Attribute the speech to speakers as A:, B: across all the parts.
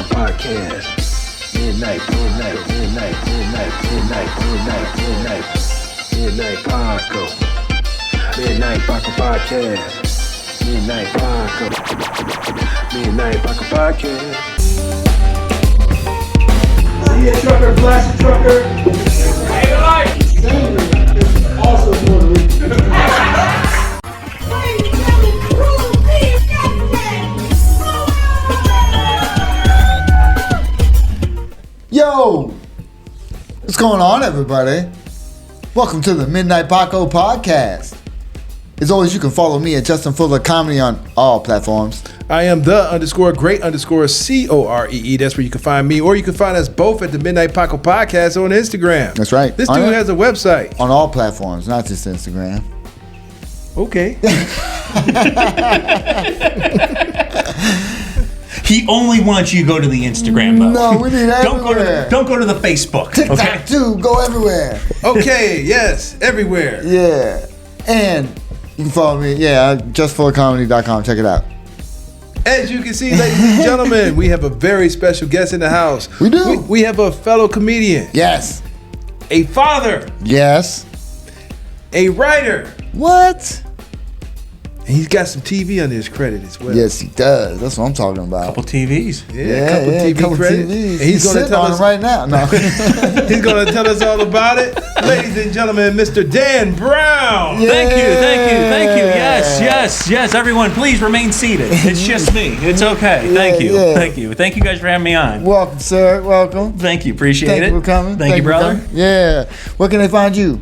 A: Paco Podcast. Midnight Paco. Midnight Paco Podcast. Midnight Paco Podcast.
B: See a trucker, flash a trucker. Hey, life. Also Puerto Rican.
C: Yo, what's going on, everybody? Welcome to the Midnight Paco Podcast. As always, you can follow me at Justin Fuller Comedy on all platforms.
D: I am the_great_COREE. That's where you can find me, or you can find us both at the Midnight Paco Podcast on Instagram.
C: That's right.
D: This dude has a website.
C: On all platforms, not just Instagram.
D: Okay.
E: He only wants you to go to the Instagram, though.
C: No, we need everywhere.
E: Don't go to the Facebook.
C: TikTok,
E: okay?
C: too. Go everywhere.
D: Okay, yes, everywhere.
C: Yeah. And you can follow me, justfullercomedy.com. Check it out.
D: As you can see, ladies and gentlemen, we have a very special guest in the house.
C: We do.
D: We have a fellow comedian.
C: Yes.
D: A father.
C: Yes.
D: A writer.
C: What?
D: And he's got some TV under his credit as well.
C: Yes, he does. That's what I'm talking about.
E: Couple TVs.
D: Yeah, a couple TV credits. And
C: He's going to tell us right now. No.
D: He's going to tell us all about it. Ladies and gentlemen, Mr. Dan Brown.
C: Yeah.
E: Thank you. Yes. Everyone, please remain seated. It's just me. It's okay. Thank you. Thank you guys for having me on.
C: Welcome, sir. Welcome.
E: Thank you. Appreciate
C: Thank
E: it.
C: you for coming.
E: Thank you, brother.
C: Yeah. Where can they find you?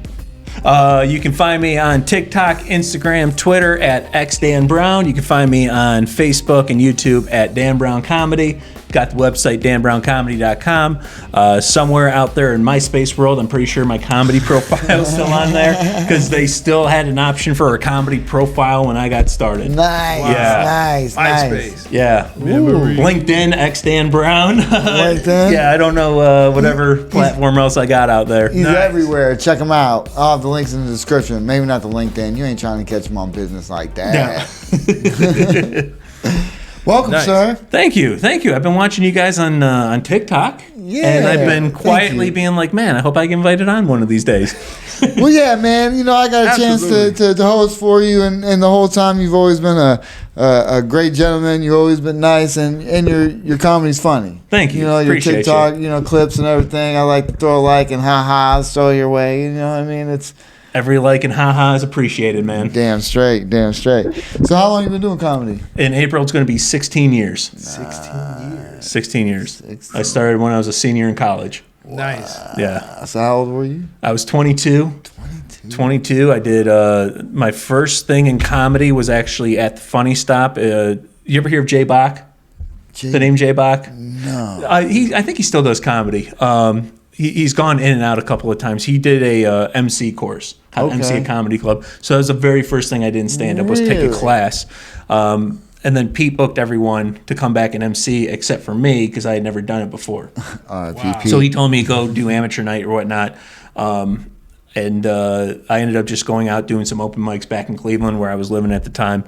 E: You can find me on TikTok, Instagram, Twitter at xdanbrown. You can find me on Facebook and YouTube at Dan Brown Comedy. Got the website danbrowncomedy.com. Somewhere out there in MySpace world, I'm pretty sure my comedy profile is still on there because they still had an option for a comedy profile when I got started.
C: Nice.
D: MySpace.
E: Yeah. LinkedIn, xdan brown.
C: LinkedIn?
E: Yeah, I don't know whatever platform else I got out there.
C: He's everywhere. Check him out. I'll have the links in the description. Maybe not the LinkedIn. You ain't trying to catch him on business like that. Welcome, sir.
E: Thank you. I've been watching you guys on TikTok, and I've been quietly being like, man, I hope I get invited on one of these days.
C: Well, yeah, man. You know, I got a chance to host for you, and the whole time you've always been a great gentleman. You've always been nice, and your comedy's funny.
E: Thank you.
C: You know, your
E: Appreciate
C: TikTok,
E: you.
C: Clips and everything. I like to throw a like and ha-has, throw your way. You know what I mean? It's
E: every like and ha-ha is appreciated, man.
C: Damn straight. So how long you been doing comedy?
E: In April, it's going to be 16 years. 16 years. I started when I was a senior in college.
D: Nice.
E: Yeah.
C: So how old were you?
E: I was 22. 22. I did my first thing in comedy was actually at the Funny Stop. You ever hear of Jay Bach? The name Jay Bach?
C: No.
E: I think he still does comedy. He's gone in and out a couple of times. He did a MC course, how to MC a comedy club. So that was the very first thing I did in stand-up was take a class. And then Pete booked everyone to come back and MC except for me because I had never done it before.
C: Wow.
E: So he told me to go do amateur night or whatnot. And I ended up just going out doing some open mics back in Cleveland where I was living at the time.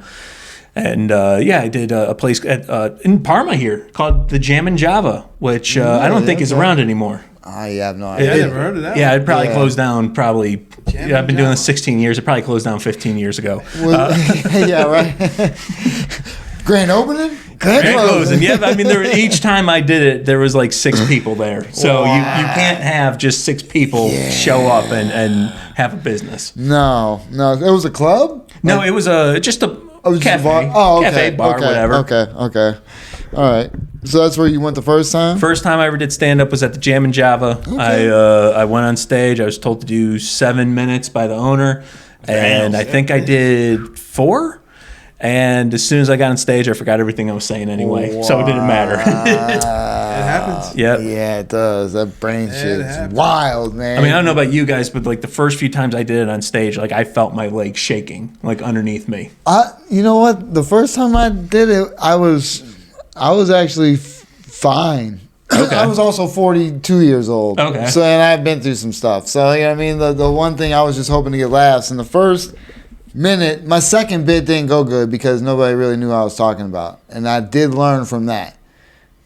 E: And I did a place in Parma here called the Jam and Java, which I don't think is around anymore.
C: I have no idea.
D: Yeah, I never heard of that.
E: Yeah, it probably closed down. I've been doing this 16 years. It probably closed down 15 years ago.
C: Yeah, right. Grand opening?
E: Grand closing. Yeah, I mean, each time I did it, there was like 6 people there. So you can't have just 6 people show up and have a business.
C: No. It was a club?
E: No, it was just a cafe.
C: Bar? Oh, okay.
E: Cafe, bar, whatever.
C: Okay. All right. So that's where you went the first time?
E: First time I ever did stand-up was at the Jam and Java. Okay. I went on stage. I was told to do 7 minutes by the owner. And I think I did 4. And as soon as I got on stage, I forgot everything I was saying anyway. Wow. So it didn't matter.
D: It happens.
E: Yep.
C: Yeah, it does. That brain shit's wild, man.
E: I mean, I don't know about you guys, but like the first few times I did it on stage, like I felt my legs shaking, like underneath me.
C: You know what? The first time I did it, I was actually fine. Okay. I was also 42 years old.
E: Okay.
C: So, and I've been through some stuff. So, you know what I mean? The one thing I was just hoping to get laughs. In the first minute, my second bit didn't go good because nobody really knew what I was talking about. And I did learn from that.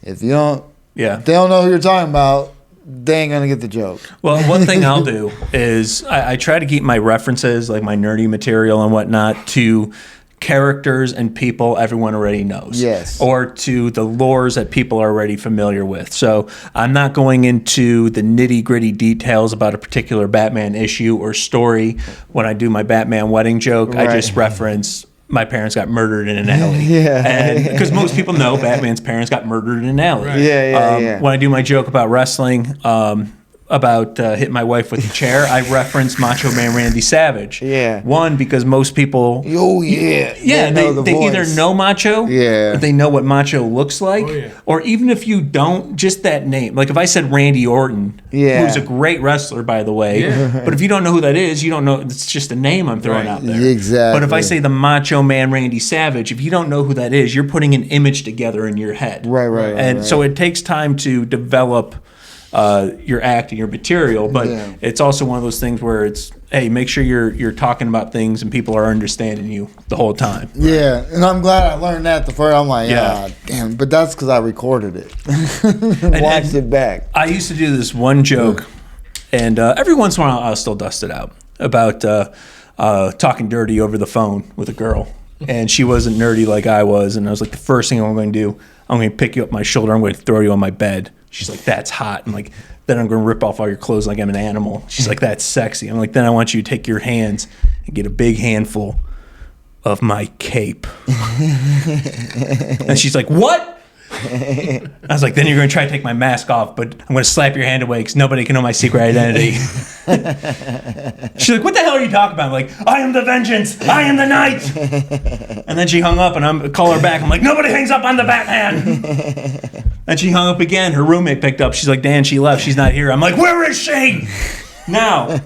C: If you don't
E: Yeah.
C: If they don't know who you're talking about, they ain't gonna get the joke.
E: Well, one thing I'll do is I try to keep my references, like my nerdy material and whatnot, to characters and people everyone already knows.
C: Yes.
E: Or to the lores that people are already familiar with. So I'm not going into the nitty-gritty details about a particular Batman issue or story. When I do my Batman wedding joke, I just reference my parents got murdered in an alley. And because most people know Batman's parents got murdered in an alley.
C: Right.
E: When I do my joke about wrestling, about hitting my wife with a chair, I reference Macho Man Randy Savage.
C: Yeah.
E: One, because most people...
C: Oh, yeah.
E: Yeah,
C: know
E: they either know Macho,
C: Yeah.
E: or they know what Macho looks like,
B: yeah.
E: or even if you don't, just that name. Like if I said Randy Orton,
C: Yeah.
E: who's a great wrestler, by the way, but if you don't know who that is, you don't know, it's just a name I'm throwing out there.
C: Exactly.
E: But if I say the Macho Man Randy Savage, if you don't know who that is, you're putting an image together in your head.
C: Right.
E: And so it takes time to develop your act and your material, but it's also one of those things where it's, hey, make sure you're talking about things and people are understanding you the whole time.
C: Yeah, and I'm glad I learned that the first. I'm like,
E: Yeah.
C: damn, but that's because I recorded it, watched it back.
E: I used to do this one joke, and every once in a while I'll still dust it out about talking dirty over the phone with a girl, and she wasn't nerdy like I was, and I was like, the first thing I'm going to do, I'm going to pick you up my shoulder, I'm going to throw you on my bed. She's like, that's hot. I'm like, then I'm going to rip off all your clothes like I'm an animal. She's like, that's sexy. I'm like, then I want you to take your hands and get a big handful of my cape. And she's like, what? I was like, then you're going to try to take my mask off, but I'm going to slap your hand away because nobody can know my secret identity. She's like, what the hell are you talking about? I'm like, I am the vengeance. I am the night. And then she hung up, and I call her back. I'm like, nobody hangs up on the Batman. And she hung up again. Her roommate picked up. She's like, Dan, she left. She's not here. I'm like, where is she? Now,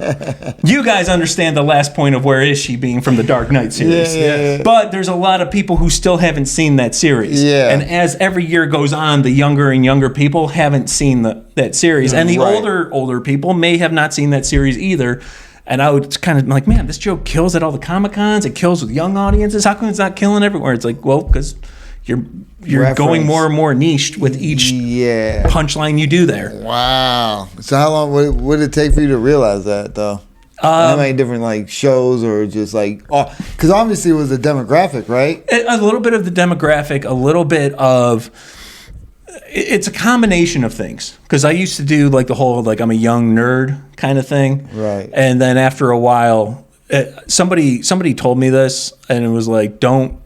E: you guys understand the last point of where is she being from the Dark Knight series.
C: Yeah.
E: But there's a lot of people who still haven't seen that series.
C: Yeah.
E: And as every year goes on, the younger and younger people haven't seen that series. And the older people may have not seen that series either. And I was kind of like, man, this joke kills at all the Comic-Cons. It kills with young audiences. How come it's not killing everywhere? It's like, well, because you're going more and more niched with each punchline you do there.
C: Wow. So how long would it take for you to realize that, though? How many different like shows or just like, because obviously it was a demographic, right?
E: A little bit of the demographic, a little bit of, it's a combination of things. Because I used to do like the whole like I'm a young nerd kind of thing.
C: Right.
E: And then after a while, somebody told me this, and it was like, don't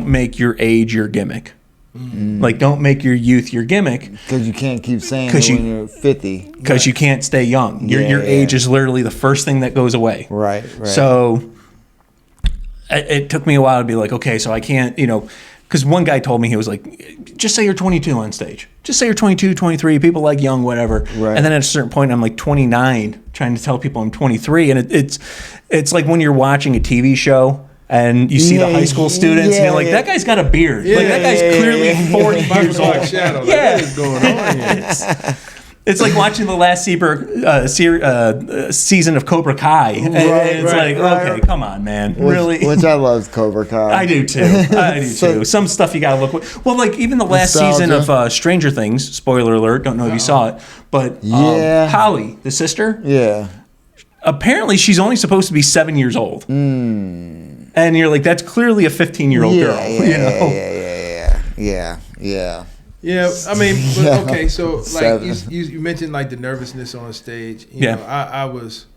E: make your age your gimmick. Like, don't make your youth your gimmick.
C: Because you can't keep saying it when you're 50.
E: Because you can't stay young. Your age is literally the first thing that goes away.
C: Right.
E: So it took me a while to be like, okay, so I can't, because one guy told me, he was like, just say you're 22 on stage. Just say you're 22, 23. People like young, whatever.
C: Right.
E: And then at a certain point, I'm like 29, trying to tell people I'm 23. And it's like when you're watching a TV show, and you see the high school students, and you're like, that guy's got a beard. Like, that guy's clearly 40 years old.
B: Shadow. Like,
E: Yeah.
B: what is going on here?
E: It's like watching the last season of Cobra Kai. And it's okay, come on, man. Really?
C: Which I love Cobra Kai.
E: I do too. Some stuff you gotta look. Well, like even the last season of Stranger Things. Spoiler alert. Don't know if you saw it, but Holly, the sister.
C: Yeah.
E: Apparently, she's only supposed to be 7 years old. And you're like, that's clearly a 15-year-old girl.
B: Yeah, I mean, but okay, so like you mentioned like the nervousness on stage. You know, I was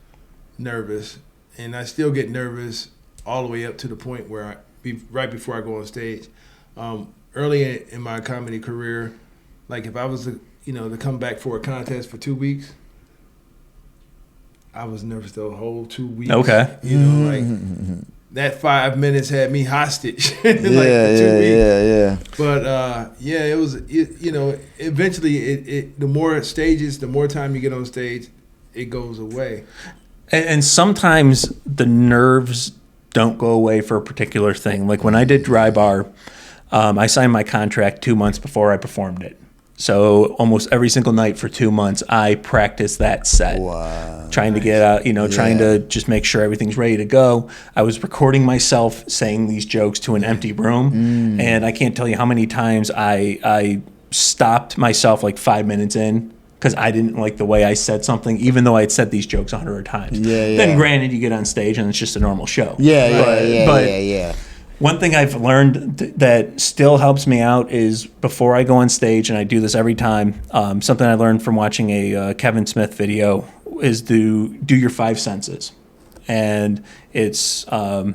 B: nervous, and I still get nervous all the way up to the point where right before I go on stage. Early in my comedy career, like if I was to come back for a contest for 2 weeks, I was nervous the whole 2 weeks.
E: Okay,
B: like. That 5 minutes had me hostage. For 2 weeks. But it was. Eventually, the more stages, the more time you get on stage, it goes away.
E: And sometimes the nerves don't go away for a particular thing. Like when I did Dry Bar, I signed my contract 2 months before I performed it. So almost every single night for 2 months, I practiced that set.
C: Wow.
E: Trying to get out, trying to just make sure everything's ready to go. I was recording myself saying these jokes to an empty room. And I can't tell you how many times I stopped myself like 5 minutes in because I didn't like the way I said something, even though I had said these jokes 100 times.
C: Yeah.
E: Then granted, you get on stage and it's just a normal show.
C: Yeah.
E: One thing I've learned that still helps me out is before I go on stage, and I do this every time, something I learned from watching a Kevin Smith video is to do your 5 senses. And it's, I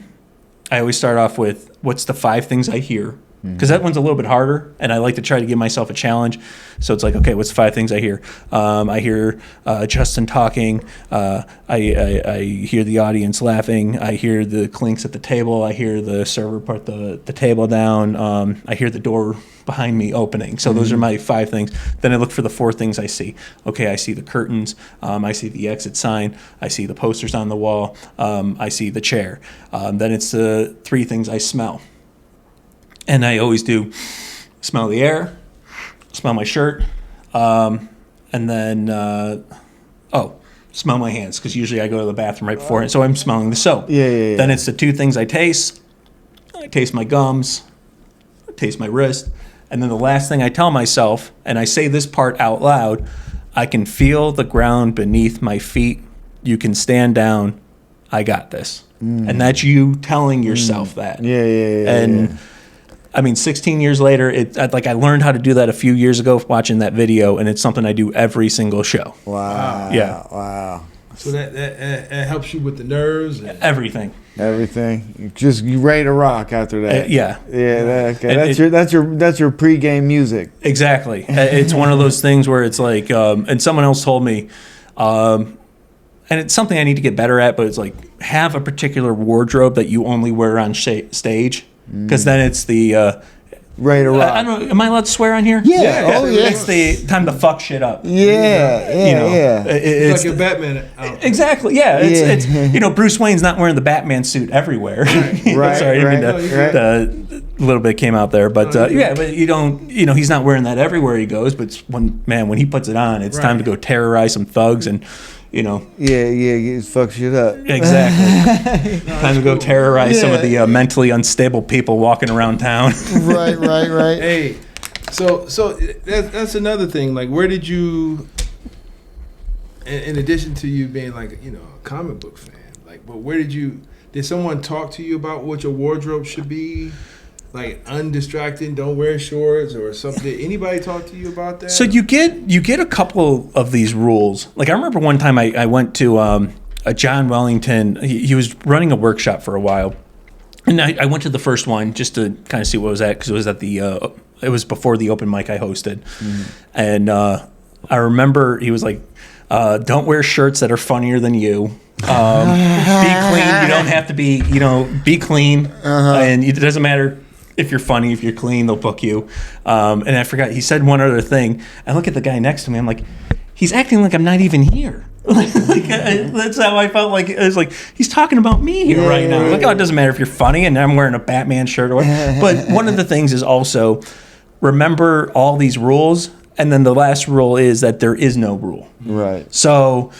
E: always start off with, what's the 5 things I hear? Because that one's a little bit harder, and I like to try to give myself a challenge. So it's like, okay, what's the 5 things I hear? I hear Justin talking. I hear the audience laughing. I hear the clinks at the table. I hear the server put the table down. I hear the door behind me opening. So those are my 5 things. Then I look for the 4 things I see. Okay, I see the curtains. I see the exit sign. I see the posters on the wall. I see the chair. Then it's the 3 things I smell. And I always do smell the air, smell my shirt, and then, smell my hands, because usually I go to the bathroom right before, so I'm smelling the soap.
C: Yeah.
E: Then it's the 2 things I taste. I taste my gums, I taste my wrist, and then the last thing I tell myself, and I say this part out loud, I can feel the ground beneath my feet. You can stand down. I got this. And that's you telling yourself that.
C: Yeah.
E: I mean, 16 years later, I learned how to do that a few years ago watching that video, and it's something I do every single show.
C: Wow.
E: Yeah.
C: Wow.
B: So that helps you with the nerves and
E: Everything.
C: Just you ready to rock after that.
E: Yeah.
C: Okay. That's your pregame music.
E: Exactly. It's one of those things where it's like, and someone else told me, and it's something I need to get better at, but it's like, have a particular wardrobe that you only wear on stage. Because then it's the
C: ready to rock.
E: I don't know. Am I allowed to swear on here?
C: Yeah. Oh yeah.
E: It's the time to fuck shit up.
C: Yeah.
B: it's like a Batman outfit.
E: Exactly. Yeah. It's Bruce Wayne's not wearing the Batman suit everywhere.
C: Right.
E: Sorry, I didn't mean to. A little bit came out there, but but you don't. He's not wearing that everywhere he goes. But when he puts it on, it's time to go terrorize some thugs and.
C: Yeah, fuck shit up.
E: Exactly. Time to go terrorize some of the mentally unstable people walking around town.
C: Right.
B: Hey, so that's another thing. Like, where did you, in addition to you being like a comic book fan, like, but where did someone talk to you about what your wardrobe should be? Like undistracting, don't wear shorts or something. Did anybody talk to you about that?
E: So you get a couple of these rules. Like I remember one time I went to a John Wellington. He was running a workshop for a while, and I went to the first one just to kind of see what it was at because it was at it was before the open mic I hosted, and I remember he was like, "Don't wear shirts that are funnier than you." Be clean. You don't have to be. Be clean, and it doesn't matter. If you're funny, if you're clean, they'll book you. And I forgot, he said one other thing. I look at the guy next to me, I'm like, he's acting like I'm not even here. That's how I felt like. It was like, he's talking about me here right now. Like, it doesn't matter if you're funny and I'm wearing a Batman shirt or whatever. But one of the things is also, remember all these rules, and then the last rule is that there is no rule.
C: Right.
E: So,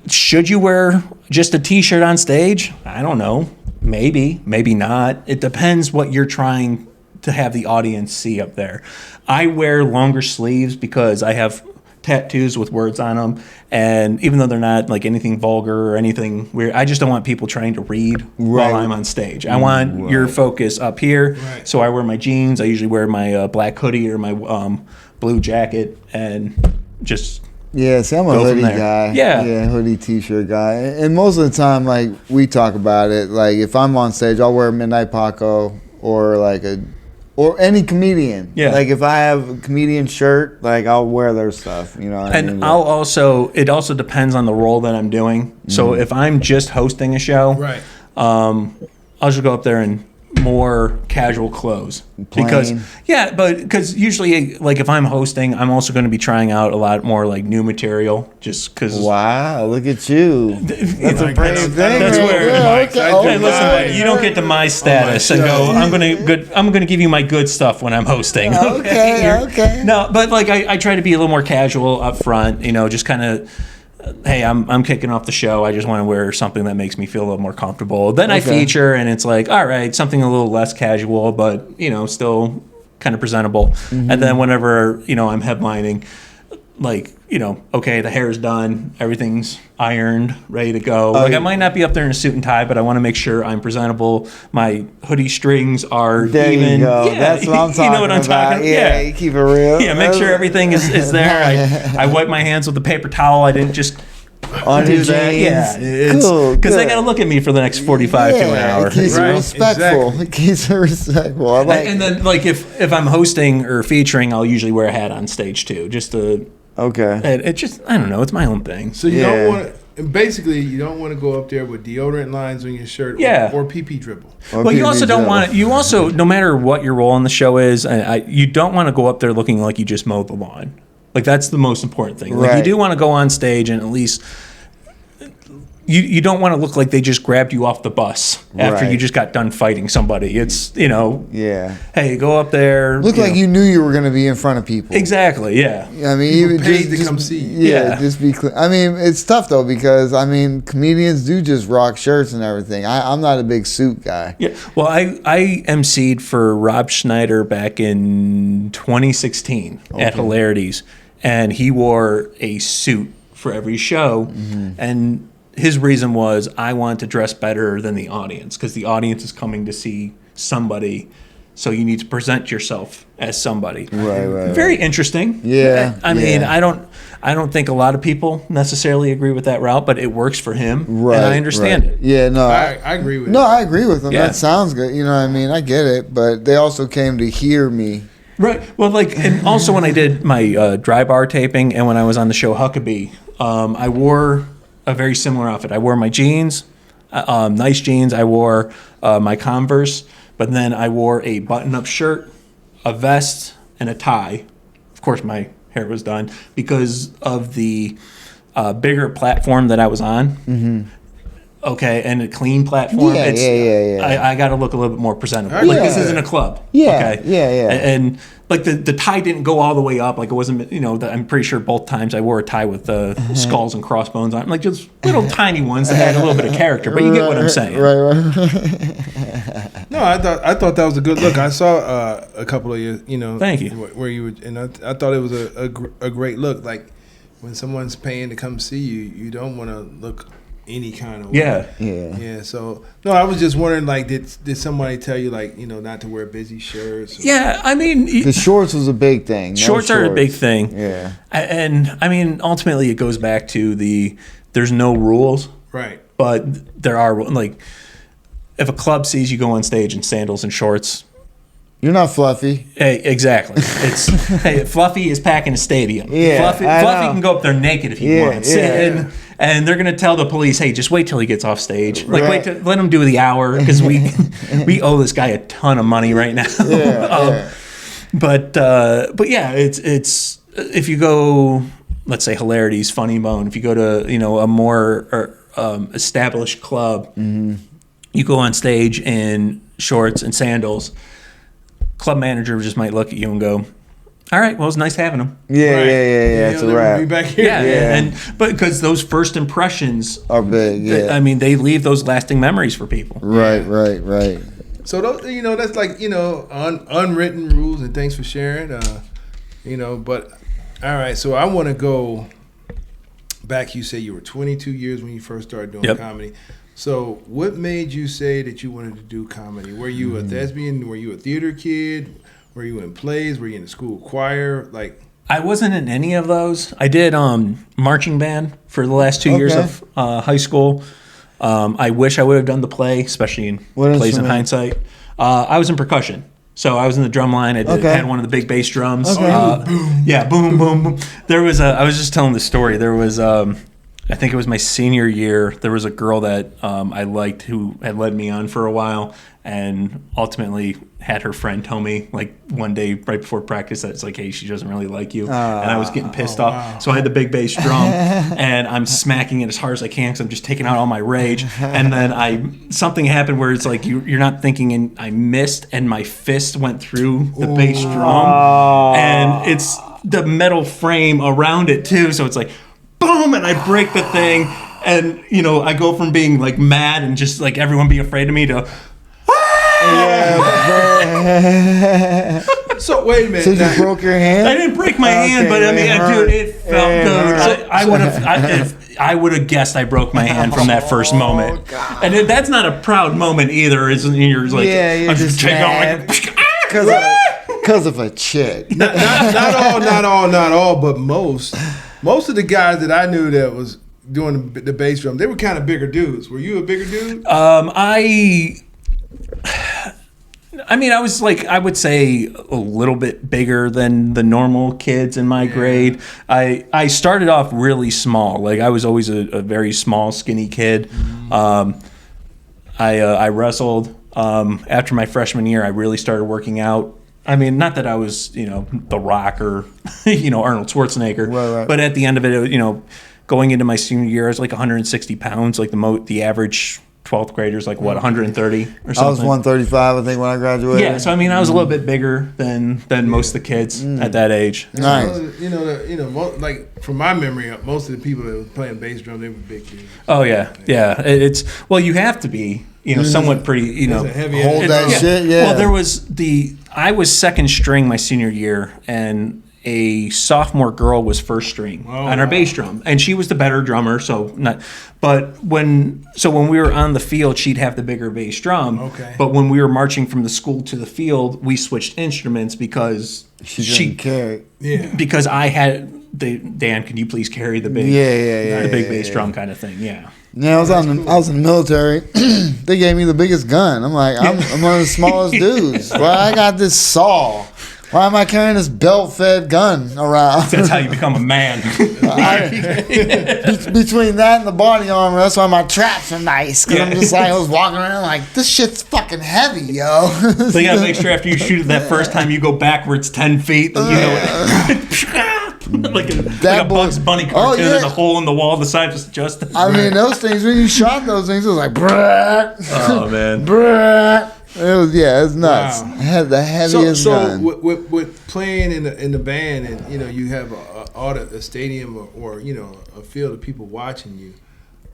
E: should you wear just a t-shirt on stage? I don't know. Maybe not. It depends what you're trying to have the audience see up there. I wear longer sleeves because I have tattoos with words on them, and even though they're not like anything vulgar or anything weird, I just don't want people trying to read while I'm on stage. I want your focus up here. Right. So I wear my jeans. I usually wear my black hoodie or my blue jacket, and just
C: see, I'm a hoodie guy. Yeah, hoodie, t-shirt guy. And most of the time, like, we talk about it. Like, if I'm on stage, I'll wear a Midnight Paco or any comedian. Yeah. Like, if I have a comedian shirt, like, I'll wear their stuff. You know what I mean?
E: And it also depends on the role that I'm doing. So if I'm just hosting a show, I'll just go up there and more casual clothes.
C: Plain.
E: Because usually, like, if I'm hosting, I'm also going to be trying out a lot more like new material, just because.
C: Wow, look at you! That's a brave thing.
E: That's where. Hey, listen, you don't get to my status and go. I'm gonna give you my good stuff when I'm hosting.
C: Okay.
E: No, but like I try to be a little more casual up front. Just kind of. Hey, I'm kicking off the show. I just want to wear something that makes me feel a little more comfortable. Then I feature, and it's like, all right, something a little less casual, but still kind of presentable. And then whenever, I'm headlining, like, okay, the hair's done, everything's ironed, ready to go. Like, I might not be up there in a suit and tie, but I want to make sure I'm presentable. My hoodie strings are
C: there
E: even.
C: You go.
E: Yeah,
C: that's what I'm talking about.
E: You know what I'm talking about?
C: Yeah, you keep it real.
E: Yeah, make sure everything is there. I wipe my hands with a paper towel. I didn't just
C: on
E: do
C: your
E: that.
C: jeans.
E: Yeah,
C: Cool.
E: Because they got to look at me for the next 45 to an hour.
C: It keeps it respectful.
B: Exactly.
C: It keeps it respectful. I like
E: and then, like, if I'm hosting or featuring, I'll usually wear a hat on stage too, just to.
C: Okay.
E: It just, I don't know, it's my own thing.
B: So you don't want to, basically, you don't want to go up there with deodorant lines on your shirt or PP dribble.
C: Or
E: Well, you also
C: PB
E: don't
C: dribble.
E: want to, you also, no matter what your role on the show is, you don't want to go up there looking like you just mowed the lawn. Like, that's the most important thing. Like,
C: Right.
E: you do want to go on stage and at least, you don't want to look like they just grabbed you off the bus after
C: Right.
E: you just got done fighting somebody. It's,
C: Yeah.
E: hey, go up there.
C: Look like you knew you were going to be in front of people.
E: Exactly, yeah.
C: I mean,
B: People
C: even
B: paid to come see you.
C: Yeah, just be clear. I mean, it's tough though because I mean, comedians do just rock shirts and everything. I'm not a big suit guy.
E: Yeah, well, I emceed for Rob Schneider back in 2016 at Hilarities, and he wore a suit for every show, and his reason was, I want to dress better than the audience because the audience is coming to see somebody, so you need to present yourself as somebody.
C: Right.
E: Very interesting.
C: Yeah,
E: I mean,
C: yeah.
E: I don't think a lot of people necessarily agree with that route, but it works for him,
C: Right.
E: and I understand it.
C: Yeah, no.
B: I agree with
C: No,
B: it.
C: I agree with them.
E: Yeah.
C: That sounds good. You know what I mean? I get it, but they also came to hear me.
E: Right. Well, like, and also when I did my dry bar taping and when I was on the show Huckabee, I wore a very similar outfit. I wore my jeans, nice jeans. I wore my Converse, but then I wore a button-up shirt, a vest, and a tie. Of course, my hair was done because of the bigger platform that I was on. Mm-hmm. Okay, and a clean platform.
C: Yeah, yeah.
E: I got to look a little bit more presentable.
B: Yeah.
E: Like, this isn't a club.
C: Yeah,
E: Okay.
C: yeah.
E: And like the tie didn't go all the way up. Like it wasn't. I'm pretty sure both times I wore a tie with skulls and crossbones on. Like just little tiny ones that had a little bit of character. But you get what I'm saying.
C: Right.
B: No, I thought that was a good look. I saw a couple of you.
E: Thank you.
B: Where you were, and I thought it was a great look. Like when someone's paying to come see you, you don't want to look any kind of way.
C: Yeah.
B: So no, I was just wondering, like, did somebody tell you, like, not to wear busy shirts?
E: Yeah, I mean,
C: The shorts was a big thing. No
E: shorts are a big thing.
C: Yeah.
E: And I mean, ultimately, it goes back to there's no rules,
B: Right.
E: but there are, like, if a club sees you go on stage in sandals and shorts.
C: You're not Fluffy.
E: Hey, exactly. It's Fluffy is packing a stadium.
C: Yeah,
E: Fluffy
C: I know.
E: can go up there naked if he wants.
C: Yeah.
E: And they're gonna tell the police, hey, just wait till he gets off stage. Like,
C: Right.
E: let him do the hour because we owe this guy a ton of money right now.
C: Yeah.
E: But yeah, it's if you go, let's say Hilarities, Funny Bone, if you go to a more established club, you go on stage in shorts and sandals. Club manager just might look at you and go, all right, well, it's nice having him.
C: Yeah.
B: Right.
C: It's a
B: They'll
C: wrap.
B: be back here.
E: Yeah. But because those first impressions
C: Are big. Yeah.
E: I mean, they leave those lasting memories for people.
C: Right.
B: So those, that's like unwritten rules, and thanks for sharing. But all right, so I want to go back. You say you were 22 years when you first started doing comedy. So what made you say that you wanted to do comedy? Were you a thespian? Were you a theater kid? Were you in plays? Were you in the school choir? Like,
E: I wasn't in any of those. I did marching band for the last 2 years of high school. I wish I would have done the play, especially in
C: What
E: plays in
C: instrument?
E: hindsight. I was in percussion. So I was in the drum line. I had one of the big bass drums.
C: Okay.
E: Boom, boom, boom. There was I was just telling the story. There was I think it was my senior year. There was a girl that I liked who had led me on for a while, and ultimately had her friend tell me, like, one day right before practice that it's like, hey, she doesn't really like you. And I was getting pissed off.
B: wow.
E: So I had the big bass drum, and I'm smacking it as hard as I can because I'm just taking out all my rage. And then something happened where it's like you're not thinking, and I missed, and my fist went through the bass drum, and it's the metal frame around it too. So it's like, boom, and I break the thing, and I go from being like mad and just like everyone be afraid of me to
B: So wait a minute.
C: So you broke your hand?
E: I didn't break my hand, but I mean, dude, it felt good. I would have guessed I broke my hand from that first moment.
C: God.
E: And that's not a proud moment either. Isn't you're like,
C: you're
E: I'm
C: just
E: mad.
C: Because of a chick.
B: Not all, but most of the guys that I knew that was doing the bass drum, they were kind of bigger dudes. Were you a bigger dude?
E: I mean, I was like, I would say a little bit bigger than the normal kids in my grade. I started off really small. Like, I was always a very small, skinny kid. I wrestled. After my freshman year, I really started working out. I mean, not that I was, The Rock or, Arnold Schwarzenegger. Right. But at the end of it, going into my senior year, I was like 160 pounds. Like the average 12th graders, like what, 130 or something? I
C: was 135, I think, when I graduated.
E: Yeah, so I mean, I was a little bit bigger than most of the kids at that age.
C: Nice.
B: Like from my memory, most of the people that were playing bass drum, they were big dudes.
E: Oh yeah. It's you have to be, somewhat pretty,
C: hold that shit. Yeah.
E: Well, I was second string my senior year, and a sophomore girl was first string on our bass drum, and she was the better drummer. But when we were on the field, she'd have the bigger bass drum.
B: Okay.
E: But when we were marching from the school to the field, we switched instruments because
C: she carried.
E: Yeah. Because I had Dan, can you please carry the big the big bass drum kind of thing? Yeah.
C: Yeah, I was in the military. They gave me the biggest gun. I'm like, I'm one of the smallest dudes. Well, I got this saw. Why am I carrying this belt-fed gun around?
E: That's how you become a man.
C: Between that and the body armor, that's why my traps are nice. Because I'm just like, I was walking around like, this shit's fucking heavy, yo.
E: So you gotta make sure after you shoot it that first time, you go backwards 10 feet. like a Bugs Bunny cartoon. There's a hole in the wall. The side just adjusted.
C: I mean, those things, when you shot those things, it was like, brrrr.
E: Oh, man.
C: Brrrr. It was nuts. Wow. I had the heaviest gun.
B: So with playing in the band, and you have a stadium or a field of people watching you,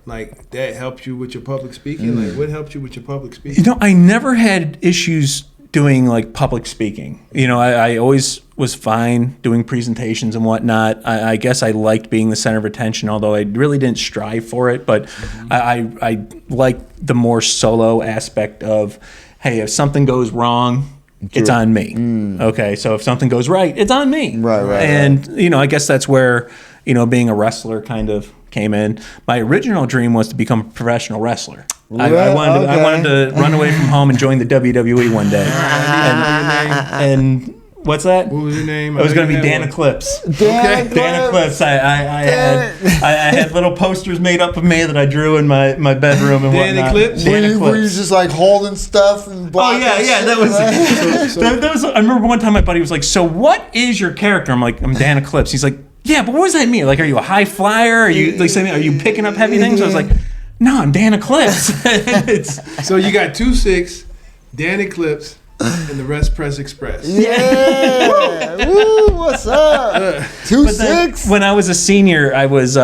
B: like that helps you with your public speaking. Like, what helps you with your public speaking?
E: I never had issues doing like public speaking. I always was fine doing presentations and whatnot. I guess I liked being the center of attention, although I really didn't strive for it. But I liked the more solo aspect of, hey, if something goes wrong, it's on me. Okay, so if something goes right, it's on me.
C: Right.
E: And, I guess that's where, being a wrestler kind of came in. My original dream was to become a professional wrestler. I wanted to run away from home and join the WWE one day. And what's that?
B: What was your name?
E: It was going to be Dan Eclipse. Dan Eclipse. I had little posters made up of me that I drew in my bedroom and
B: Dan
E: whatnot.
B: Eclipse?
C: Dan Eclipse. Were you just like holding stuff and blocking
E: that was. I remember one time my buddy was like, "So what is your character?" I'm like, "I'm Dan Eclipse." He's like, "Yeah, but what does that mean? Like, are you a high flyer? Are you are you picking up heavy things?" I was like, "No, I'm Dan Eclipse."
B: So you got 2'6", Dan Eclipse, and the Respress Express.
C: Yeah. Woo, what's up? 2'6".
E: When I was a senior, I was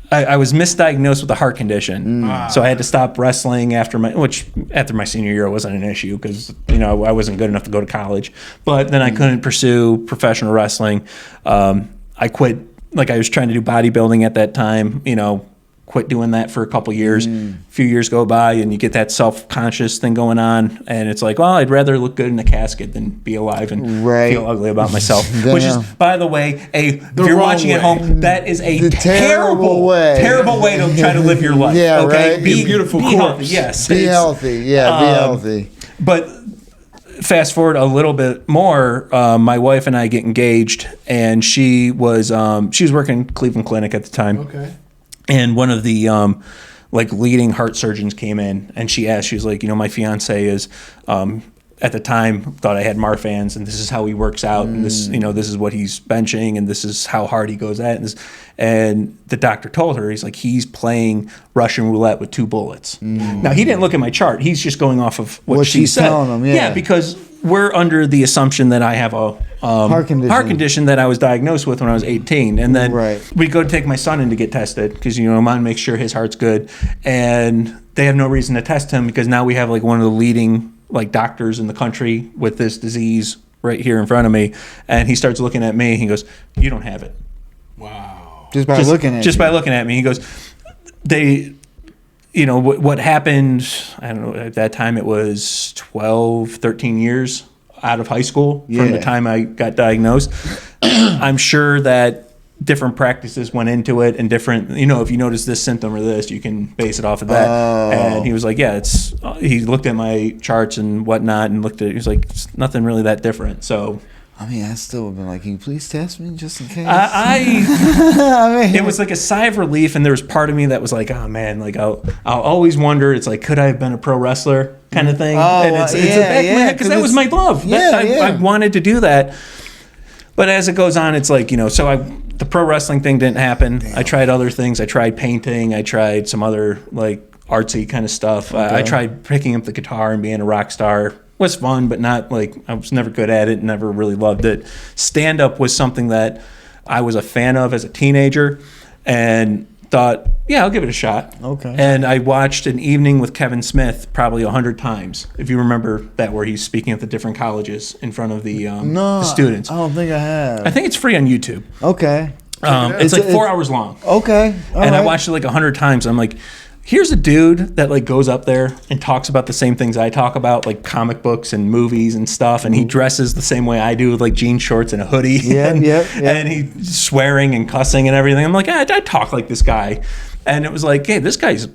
E: I was misdiagnosed with a heart condition, so I had to stop wrestling after my senior year. It wasn't an issue because I wasn't good enough to go to college. But then I couldn't pursue professional wrestling. I quit. Like, I was trying to do bodybuilding at that time. Quit doing that for a couple years. A few years go by, and you get that self-conscious thing going on, and it's like, well, I'd rather look good in a casket than be alive and feel ugly about myself. Which is, by the way, if you're watching at home, that is a terrible way to try to live your life.
C: Yeah,
E: okay?
C: right.
B: Be a beautiful corpse.
E: Healthy, yes.
C: Be healthy. Yeah, be healthy.
E: But fast forward a little bit more, my wife and I get engaged, and she was working Cleveland Clinic at the time.
B: Okay.
E: And one of the leading heart surgeons came in, and she was like, my fiance is at the time thought I had Marfan's, and this is how he works out, and this is what he's benching, and this is how hard he goes at it. And the doctor told her, he's like, he's playing Russian roulette with 2 bullets. Now, he didn't look at my chart. He's just going off of what she said.
C: Telling him, yeah,
E: because we're under the assumption that I have a heart condition that I was diagnosed with when I was 18. And then we go to take my son in to get tested because, I want to make sure his heart's good. And they have no reason to test him because now we have one of the leading like doctors in the country with this disease right here in front of me. And he starts looking at me. He goes, "You don't have it."
B: Wow.
C: Just by looking at
E: me. He goes, what happened, I don't know, at that time it was 12, 13 years out of high school from the time I got diagnosed. I'm sure that different practices went into it, and different, if you notice this symptom or this, you can base it off of that. And he was like, he looked at my charts and whatnot and he was like, it's nothing really that different. So,
C: I mean, I still would have been like, can you please test me just in case?
E: It was like a sigh of relief, and there was part of me that was like, oh man, like I'll always wonder, it's like, could I have been a pro wrestler kind of thing? And it's because that was my love. I wanted to do that. But as it goes on, it's like, the pro wrestling thing didn't happen. Damn. I tried other things. I tried painting. I tried some other like artsy kind of stuff. Okay. I tried picking up the guitar and being a rock star. It was fun, but not like, I was never good at it, never really loved it. Stand-up was something that I was a fan of as a teenager and thought, yeah, I'll give it a shot. Okay. And I watched An Evening with Kevin Smith probably 100 times. If you remember that, where he's speaking at the different colleges in front of the students.
C: I don't think I have.
E: I think it's free on YouTube.
C: Okay.
E: It's like 4 hours long.
C: Okay.
E: I watched it like 100 times. I'm like, here's a dude that like goes up there and talks about the same things I talk about, like comic books and movies and stuff, and he dresses the same way I do, with like jean shorts and a hoodie. And he's swearing and cussing and everything. I'm like, I talk like this guy. And it was like, hey, this guy's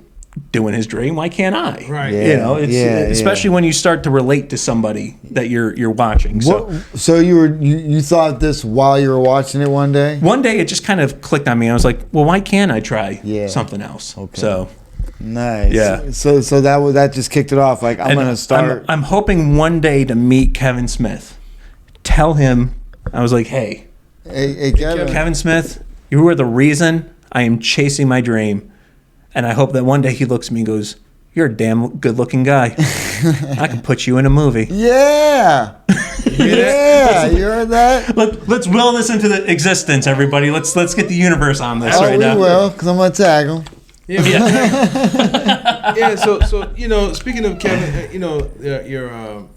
E: doing his dream. Why can't I?
B: Right.
E: Especially when you start to relate to somebody that you're watching.
C: So you thought this while you were watching it one day?
E: One day it just kind of clicked on me. I was like, well, why can't I try something else?
C: Okay.
E: So
C: nice.
E: Yeah.
C: So that just kicked it off. Like, I'm gonna start.
E: I'm hoping one day to meet Kevin Smith. Tell him, I was like, hey Kevin Smith, you are the reason I am chasing my dream. And I hope that one day he looks at me and goes, you're a damn good-looking guy. I can put you in a movie.
C: Yeah. Yeah, you heard that?
E: Let's will this into the existence, everybody. Let's get the universe on this right now.
C: We will, because I'm going to tag him.
B: Yeah. So speaking of Kevin, your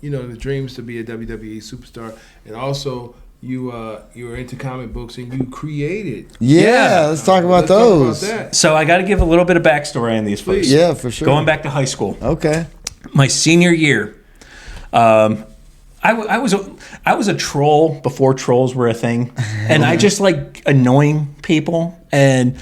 B: the dreams to be a WWE superstar, and also you were into comic books and you created.
C: Yeah, let's talk about those.
B: Talk about that.
E: So I got to give a little bit of backstory on these folks.
C: Yeah, for sure.
E: Going back to high school.
C: Okay.
E: My senior year, I was a troll before trolls were a thing, and I just like annoying people. And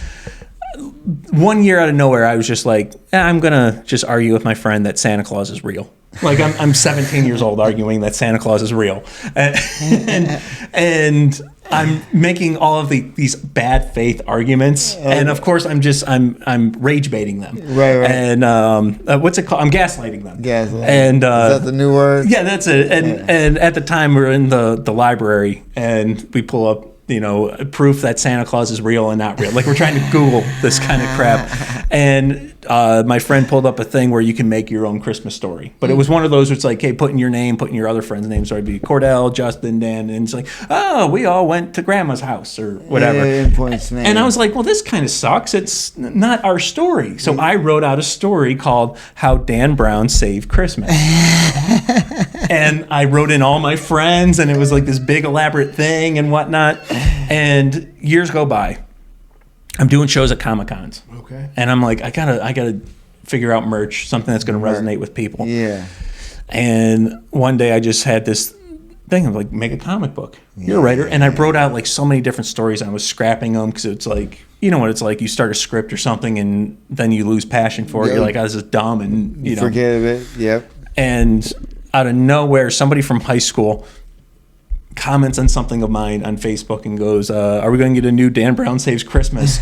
E: one year out of nowhere, I was just like, I'm gonna just argue with my friend that Santa Claus is real. Like I'm 17 years old arguing that Santa Claus is real, and I'm making all of these bad faith arguments, and of course I'm rage baiting them.
C: Right.
E: And what's it called? I'm gaslighting them.
C: Gaslighting.
E: And
C: is that the new word?
E: Yeah, that's it. And at the time we're in the library, and we pull up proof that Santa Claus is real and not real. Like, we're trying to Google this kind of crap. And my friend pulled up a thing where you can make your own Christmas story. But it was one of those where it's like, hey, put in your name, put in your other friend's name. So it'd be Cordell, Justin, Dan. And it's like, oh, we all went to grandma's house or whatever. And I was like, well, this kind of sucks. It's not our story. So I wrote out a story called How Dan Brown Saved Christmas. And I wrote in all my friends, and it was like this big elaborate thing and whatnot. And years go by. I'm doing shows at Comic-Cons. Okay. And I'm like, I gotta figure out merch, something that's gonna resonate with people.
C: Yeah.
E: And one day I just had this thing of like, make a comic book. You're a writer. And I wrote out like so many different stories, and I was scrapping them because it's like, you know what it's like, you start a script or something and then you lose passion for it. You're like, oh, this is dumb, and you know.
C: Forget it. Yep.
E: And out of nowhere, somebody from high school comments on something of mine on Facebook and goes, are we going to get a new Dan Brown Saves Christmas?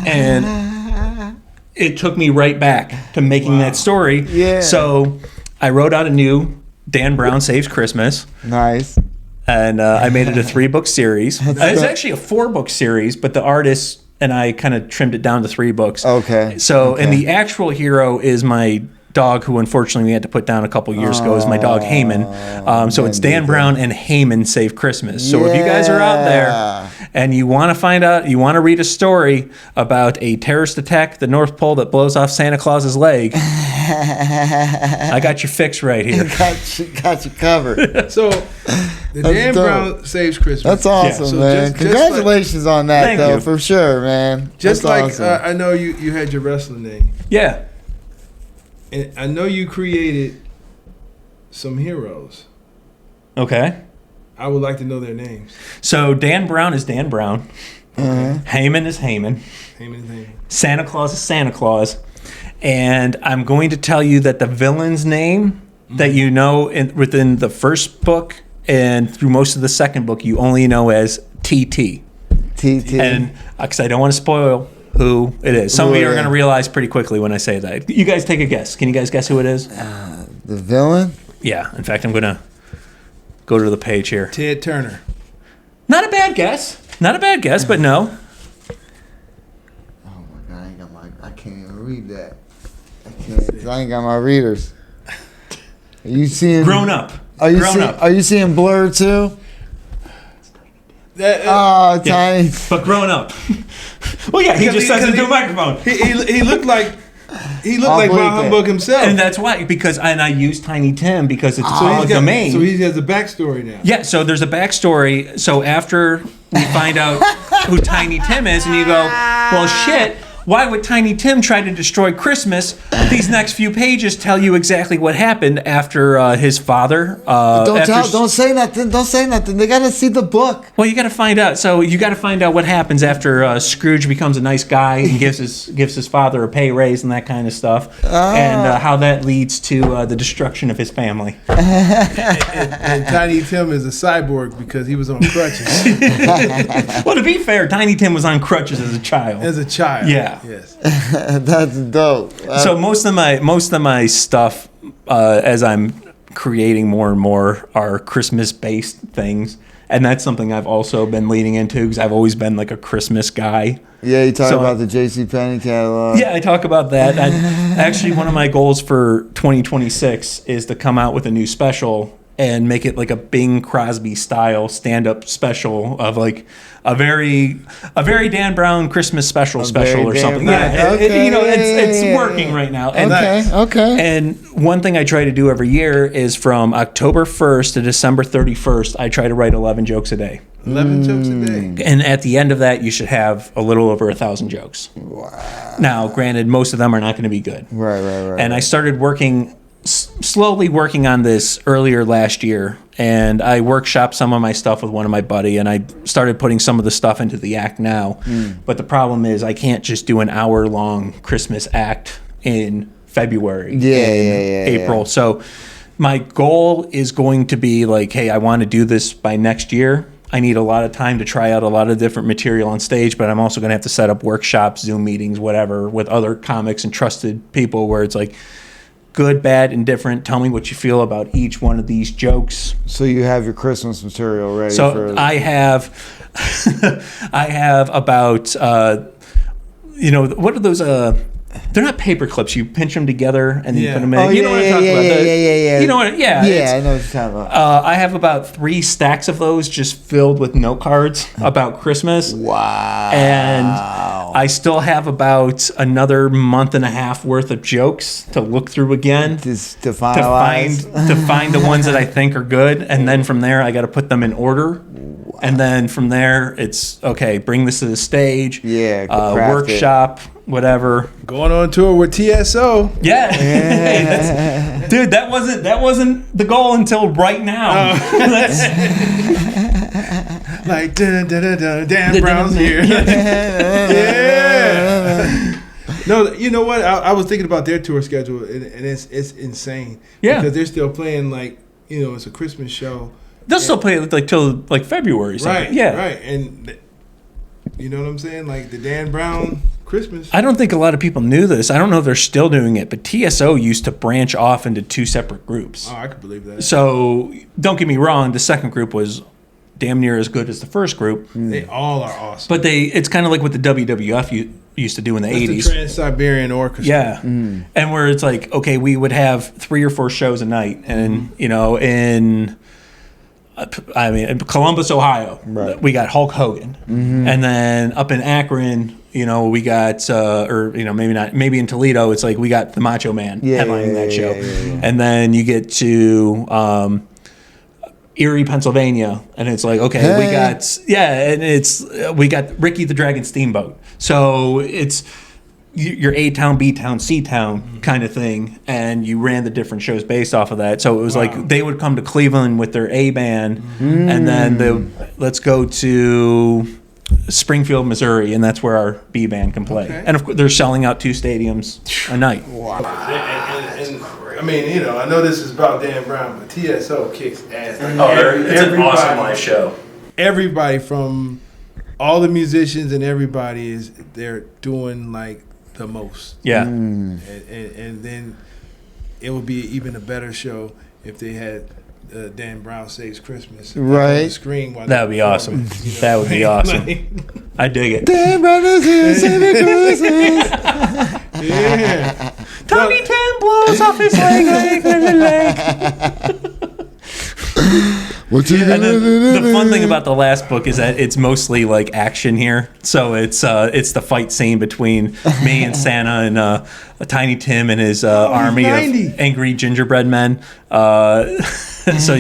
E: And it took me right back to making that story.
C: Yeah.
E: So I wrote out a new Dan Brown Saves Christmas.
C: Nice.
E: And I made it a 3-book series. It's actually a 4-book series, but the artist and I kind of trimmed it down to 3 books.
C: Okay.
E: So, and the actual hero is my dog, who unfortunately we had to put down a couple years ago, is my dog Heyman. So it's Dan Brown and Heyman Save Christmas. So if you guys are out there and you want to read a story about a terrorist attack at the North Pole that blows off Santa Claus's leg, I got your fix right here.
C: got you covered.
B: So the Dan Brown Saves Christmas.
C: That's awesome,
B: so
C: man. Congratulations on that,
E: Thank
C: though,
E: you.
C: for sure, man.
B: Just
C: That's
B: like
C: awesome.
B: I know you had your wrestling name.
E: Yeah.
B: And I know you created some heroes.
E: Okay.
B: I would like to know their names.
E: So Dan Brown is Dan Brown. Heyman is Heyman. Santa Claus is Santa Claus. And I'm going to tell you that the villain's name that you know within the first book and through most of the second book, you only know as TT.
C: TT.
E: And because I don't want to spoil who it is. Some of you are going to realize pretty quickly when I say that. You guys take a guess. Can you guys guess who it is?
C: The villain?
E: Yeah. In fact, I'm going to go to the page here.
B: Ted Turner.
E: Not a bad guess. Not a bad guess, but no.
C: Oh my God, I can't even read that. I ain't got my readers. Are you seeing
E: Grown Up.
C: Are you seeing Blur too? Tiny.
E: But grown up. Well, yeah, he just says into a microphone.
B: He looked like Bah Humbug himself.
E: And that's why, and I use Tiny Tim because it's a public domain.
B: So he has a backstory now.
E: Yeah, so there's a backstory. So after we find out who Tiny Tim is, and you go, well, shit, why would Tiny Tim try to destroy Christmas? These next few pages tell you exactly what happened after his father.
C: Don't say nothing. Don't say nothing. They gotta see the book.
E: Well, you got to find out. So you got to find out what happens after Scrooge becomes a nice guy and gives his father a pay raise and that kind of stuff, and how that leads to the destruction of his family.
B: And Tiny Tim is a cyborg because he was on crutches.
E: Well, to be fair, Tiny Tim was on crutches as a child.
B: Yeah. Yes.
C: That's dope.
E: So most of my stuff, as I'm creating more and more, are Christmas-based things, and that's something I've also been leaning into because I've always been like a Christmas guy.
C: Yeah, you talk about the JCPenney catalog.
E: Yeah, I talk about that. Actually, one of my goals for 2026 is to come out with a new special and make it like a Bing Crosby style stand-up special of like a very Dan Brown Christmas special or something. Yeah, it's working right now. And
C: Okay.
E: And one thing I try to do every year is from October 1st to December 31st, I try to write 11 jokes a day.
B: 11 jokes a day.
E: And at the end of that, you should have a little over 1,000 jokes. Wow. Now, granted, most of them are not going to be good.
C: Right.
E: And I started slowly working on this earlier last year, and I workshopped some of my stuff with one of my buddy, and I started putting some of the stuff into the act now. But the problem is I can't just do an hour-long Christmas act in February, April. So my goal is going to be like, hey, I want to do this by next year. I need a lot of time to try out a lot of different material on stage, but I'm also going to have to set up workshops, Zoom meetings, whatever, with other comics and trusted people where it's like, good, bad, indifferent. Tell me what you feel about each one of these jokes.
C: So you have your Christmas material ready.
E: So I have about what are those? They're not paper clips. You pinch them together and then you put them in.
C: Oh,
E: you know what I'm talking about?
C: Yeah.
E: You know what? Yeah.
C: Yeah, I know what you're talking about.
E: I have about 3 stacks of those just filled with note cards about Christmas.
C: Wow.
E: And I still have about another month and a half worth of jokes to look through again.
C: To finalize.
E: To find the ones that I think are good. And then from there, I got to put them in order. Wow. And then from there, it's, okay, bring this to the stage.
C: Yeah,
E: workshop, whatever.
B: Going on tour with TSO.
E: Yeah. Hey, dude, that wasn't the goal until right now.
B: Like, Dan Brown's here. Yeah. No, you know what? I was thinking about their tour schedule, and it's insane.
E: Yeah.
B: Because they're still playing, like, it's a Christmas show.
E: They'll still play it like till like February.
B: Right.
E: Yeah.
B: Right. And you know what I'm saying? Like the Dan Brown Christmas.
E: I don't think a lot of people knew this. I don't know if they're still doing it, but TSO used to branch off into 2 separate groups.
B: Oh, I could believe that.
E: So don't get me wrong, the second group was damn near as good as the first group.
B: They all are awesome.
E: But it's kind of like what the WWF used to do in the 80s.
B: The Trans-Siberian Orchestra.
E: Yeah. And where it's like, okay, we would have 3 or 4 shows a night. And, in I mean, Columbus, Ohio, we got Hulk Hogan. And then up in Akron, we got, maybe not, maybe in Toledo, it's like we got the Macho Man headlining that show. And then you get to Erie, Pennsylvania, and it's like, okay, we got Ricky the Dragon Steamboat. So it's your A-town, B-town, C-town kind of thing, and you ran the different shows based off of that. So it was like they would come to Cleveland with their A band, and then let's go to Springfield, Missouri, and that's where our B band can play. Okay. And of course, they're selling out 2 stadiums a night.
B: Wow. And I mean, I know this is about Dan Brown, but TSO kicks ass.
E: It's an awesome live show.
B: Everybody from all the musicians and everybody they're doing like the most.
E: Yeah.
B: And then it would be even a better show if they had Dan Brown Saves Christmas on the screen.
E: That would be awesome. That would be awesome. I dig it.
C: Dan Brown is here saving Christmas.
B: Yeah.
E: Tiny Tim blows off his leg.
C: What you gonna do?
E: The fun thing about the last book is that it's mostly like action here. So it's the fight scene between me and Santa and Tiny Tim and his army of angry gingerbread men. So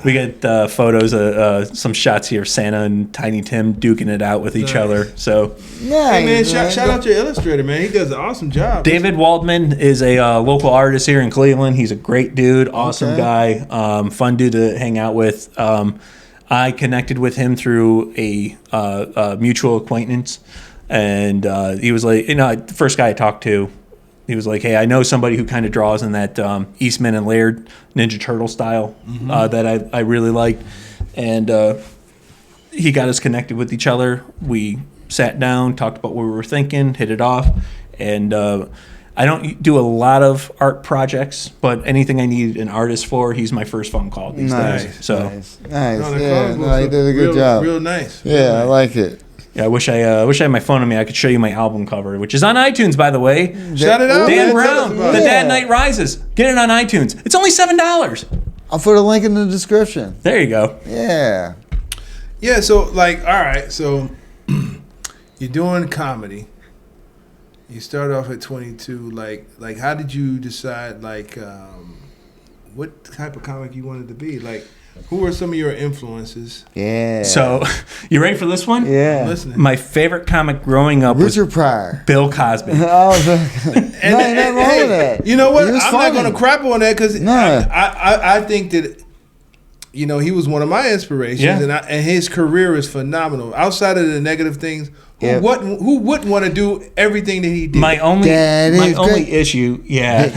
E: we get photos of some shots here of Santa and Tiny Tim duking it out with each other. So
B: hey man, shout out your illustrator, man. He does an awesome job.
E: David Waldman is a local artist here in Cleveland. He's a great dude, awesome guy, fun dude to hang out with. I connected with him through a mutual acquaintance, and he was like, the first guy I talked to, he was like, hey, I know somebody who kind of draws in that Eastman and Laird Ninja Turtle style that I really liked, and he got us connected with each other. We sat down, talked about what we were thinking, hit it off, and I don't do a lot of art projects, but anything I need an artist for, he's my first phone call these days. So
C: nice. Yeah, you did a good job.
B: Real nice.
C: Yeah, I like it.
E: Yeah, I wish I had my phone on me. I could show you my album cover, which is on iTunes, by the way.
B: Shout it out,
E: Dan Brown, The Dad Night Rises. Get it on iTunes. It's only $7.
C: I'll put a link in the description.
E: There you go.
C: Yeah.
B: Yeah. So all right. So you're doing comedy. You start off at 22. Like, how did you decide what type of comic you wanted to be? Like, who were some of your influences?
C: Yeah.
E: So, you ready for this one?
C: Yeah.
B: I'm listening.
E: My favorite comic growing up was
C: Richard Pryor.
E: Bill Cosby.
C: Nothing wrong with that.
B: You know what? I'm
C: funny.
B: not going to crap on that because I think that he was one of my inspirations, and his career is phenomenal. Outside of the negative things, who wouldn't want to do everything that he did?
E: My only issue, but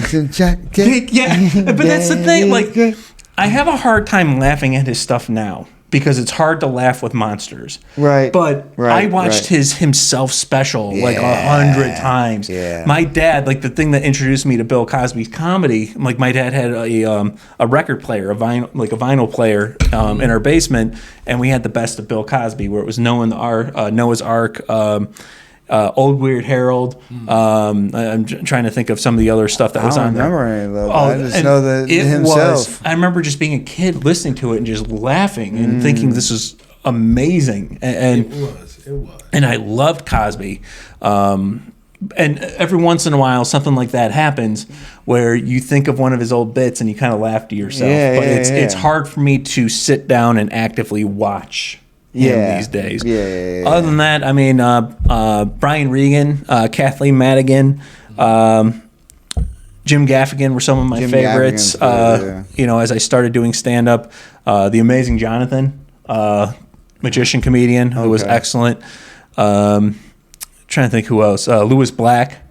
E: that's the thing. Like, I have a hard time laughing at his stuff now because it's hard to laugh with monsters.
C: Right.
E: But I watched his himself special like 100 times.
C: Yeah.
E: My dad, like the thing that introduced me to Bill Cosby's comedy, like my dad had a record player, a vinyl player in our basement, and we had the best of Bill Cosby, where it was Noah's Ark, Old Weird Harold. I'm trying to think of some of the other stuff that was on there.
C: I don't remember any of that. I just know that himself.
E: I remember just being a kid listening to it and just laughing and thinking this is amazing. And
B: it was.
E: And I loved Cosby. And every once in a while, something like that happens where you think of one of his old bits and you kind of laugh to yourself. It's hard for me to sit down and actively watch him these days. Other than that, I mean, Brian Regan, Kathleen Madigan, Jim Gaffigan were some of my favorites. As I started doing stand-up, The Amazing Jonathan, magician comedian who was excellent. Trying to think who else. Louis Black.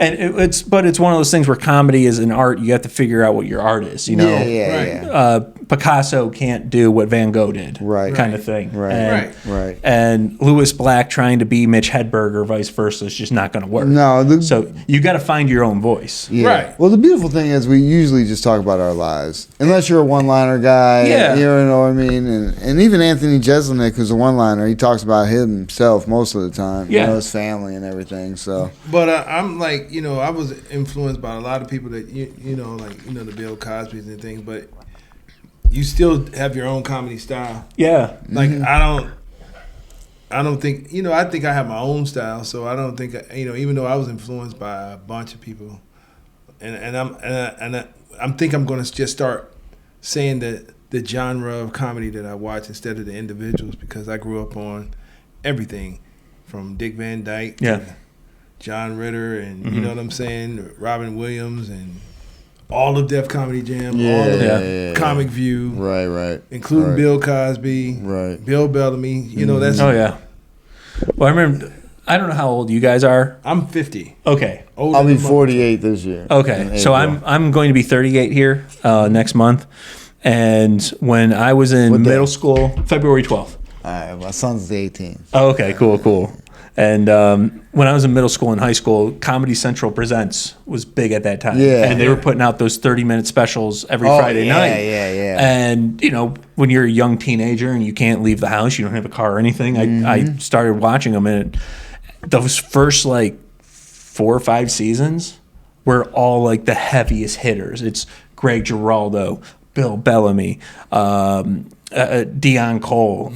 E: And it's one of those things where comedy is an art. You have to figure out what your art is. Picasso can't do what Van Gogh did, kind of thing. And Louis Black trying to be Mitch Hedberg or vice versa is just not going to work. So you got to find your own voice.
B: Right.
C: Well, the beautiful thing is we usually just talk about our lives, unless you're a one-liner guy. You know what I mean. And even Anthony Jeselnik, who's a one-liner, he talks about himself most of the time. His family and everything. So,
B: but I'm like, I was influenced by a lot of people that the Bill Cosby's and things, but you still have your own comedy style.
E: Yeah.
B: Like I don't think, you know, I think I have my own style, so I don't think, you know, even though I was influenced by a bunch of people, and I'm think I'm going to just start saying the genre of comedy that I watch instead of the individuals, because I grew up on everything from Dick Van Dyke to John Ritter, and you know what I'm saying, Robin Williams, and all of Def Comedy Jam, all of Comic View,
C: right,
B: including Bill Cosby, Bill Bellamy. You know, that's
E: Well, I remember. I don't know how old you guys are.
B: I'm 50.
E: Okay,
C: I'll be 48 this year.
E: Okay, so I'm going to be 38 here next month, and when I was in middle school, February 12th.
C: All right, my son's the 18th.
E: Oh, okay, cool. And when I was in middle school and high school, Comedy Central Presents was big at that time.
C: Yeah.
E: And they were putting out those 30-minute specials every Friday night.
C: Yeah.
E: And, you know, when you're a young teenager and you can't leave the house, you don't have a car or anything, I started watching them. And those first, like, 4 or 5 seasons were all, like, the heaviest hitters. It's Greg Giraldo, Bill Bellamy, Dion Cole,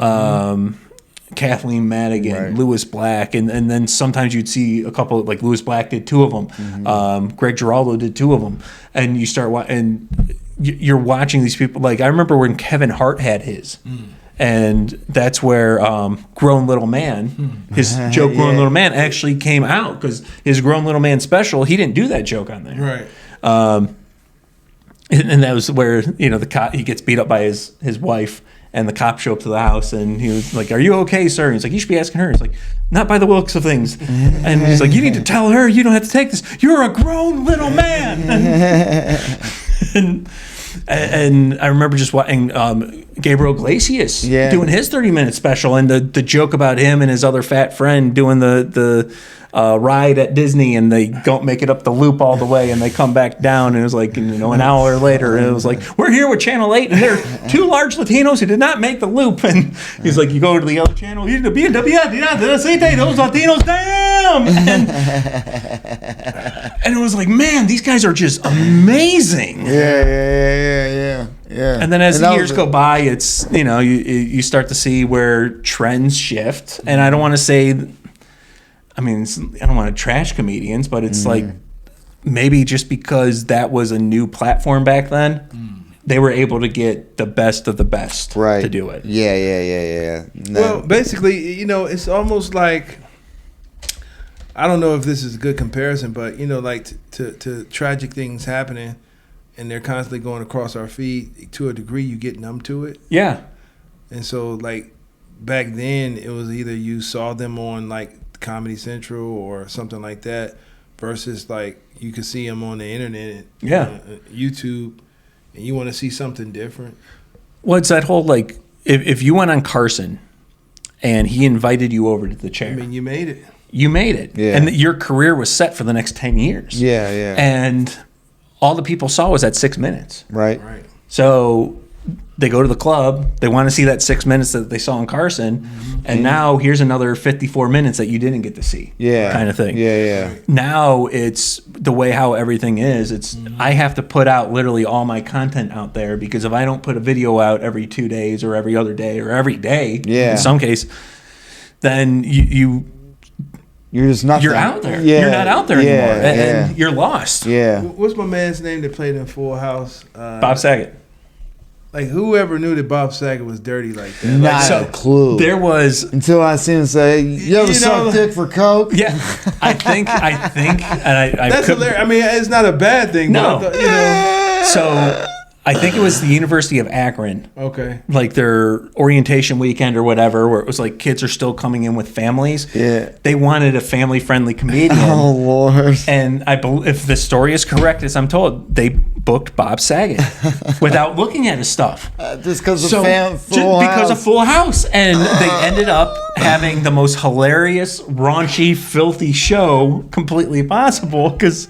E: Kathleen Madigan, Lewis Black, and then sometimes you'd see a couple, like Lewis Black did 2 of them, Greg Giraldo did 2 of them, and you start and you're watching these people. Like I remember when Kevin Hart had his, and that's where Grown Little Man, his joke Grown Little Man actually came out, because his Grown Little Man special, he didn't do that joke on there,
B: right.
E: And that was where, you know, the cop, he gets beat up by his wife. And the cops show up to the house, and he was like, "Are you okay, sir?" And he's like, "You should be asking her." He's like, "Not by the looks of things." And he's like, "You need to tell her you don't have to take this. You're a grown little man." And I remember just watching Gabriel Iglesias doing his 30-minute special, and the joke about him and his other fat friend doing the ride at Disney, and they don't make it up the loop all the way, and they come back down, and it was like, you know, an hour later, and it was like, "We're here with Channel 8, and there are 2 large Latinos who did not make the loop." And he's like, "You go to the other channel, those Latinos, damn!" And it was like, man, these guys are just amazing.
C: Yeah.
E: And then as the years go by, it's, you know, you start to see where trends shift, and I don't want to say, I mean, I don't want to trash comedians, but it's like maybe just because that was a new platform back then, they were able to get the best of the best to do it.
C: Yeah. No.
B: Well, basically, you know, it's almost like, I don't know if this is a good comparison, but, you know, like to tragic things happening, and they're constantly going across our feed, to a degree you get numb to it.
E: Yeah.
B: And so, like, back then, it was either you saw them on, like, Comedy Central or something like that, versus, like, you could see them on the internet, YouTube, and you want to see something different.
E: Well, it's that whole, like, if you went on Carson and he invited you over to the chair.
B: I mean, you made it.
E: You made it.
C: Yeah.
E: And your career was set for the next 10 years.
C: Yeah.
E: And all the people saw was that 6 minutes.
C: Right.
E: So they go to the club, they want to see that 6 minutes that they saw in Carson, and now here's another 54 minutes that you didn't get to see.
C: Yeah.
E: Kind of thing.
C: Yeah.
E: Now it's the way how everything is. It's I have to put out literally all my content out there, because if I don't put a video out every 2 days or every other day or every day, in some case, then
C: you're just not.
E: You're out there. You're not out there anymore, and you're lost.
C: Yeah.
B: What's my man's name that played in Full House?
E: Bob Saget.
B: Like, whoever knew that Bob Saget was dirty like that?
C: Not
B: like,
C: a clue.
E: There was,
C: until I seen him say, "You ever suck dick for coke?"
E: Yeah, I think, and I
B: that's hilarious. I mean, it's not a bad thing.
E: No,
B: but you know.
E: So I think it was the University of Akron.
B: Okay.
E: Like their orientation weekend or whatever, where it was like kids are still coming in with families.
C: Yeah.
E: They wanted a family-friendly comedian.
C: Oh, Lord.
E: And I believe, if the story is correct, as I'm told, they booked Bob Saget without looking at his stuff.
C: Just because of Full House.
E: Because of Full House. And they ended up having the most hilarious, raunchy, filthy show completely possible, because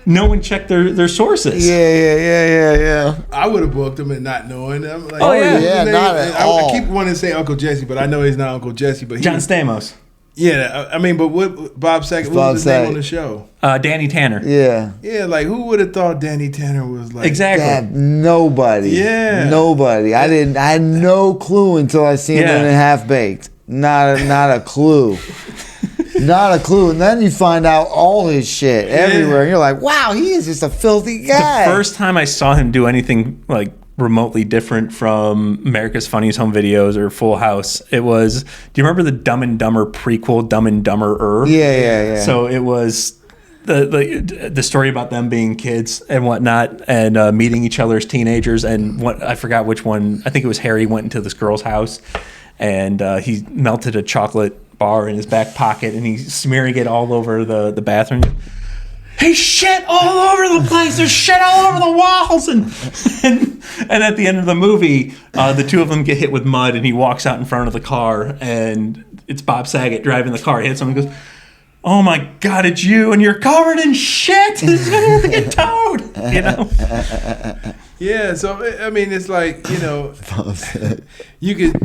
E: no one checked their sources.
C: Yeah.
B: I would have booked him and not knowing them. Like,
C: not at all.
B: I keep wanting to say Uncle Jesse, but I know he's not Uncle Jesse. But
E: John Stamos.
B: Yeah, I mean, but what Bob Saget? What was his name on the show?
E: Danny Tanner.
C: Yeah.
B: Yeah, like who would have thought Danny Tanner was like
E: Exactly.
C: Nobody.
B: Yeah.
C: Nobody. I had no clue until I seen him in Half Baked. Not a clue. Not a clue. And then you find out all his shit everywhere. And you're like, wow, he is just a filthy guy.
E: The first time I saw him do anything like remotely different from America's Funniest Home Videos or Full House, it was, do you remember the Dumb and Dumber prequel, Dumb and Dumber-er?
C: Yeah.
E: So it was the story about them being kids and whatnot, and meeting each other as teenagers, and what, I forgot which one, I think it was Harry went into this girl's house, and he melted a chocolate bar in his back pocket, and he's smearing it all over the bathroom. Hey, shit all over the place. There's shit all over the walls. And at the end of the movie, the two of them get hit with mud, and he walks out in front of the car, and it's Bob Saget driving the car. He hits someone and goes, oh my God, it's you, and you're covered in shit. It's going to get towed, you know?
B: Yeah, so, I mean, it's like, you know, you could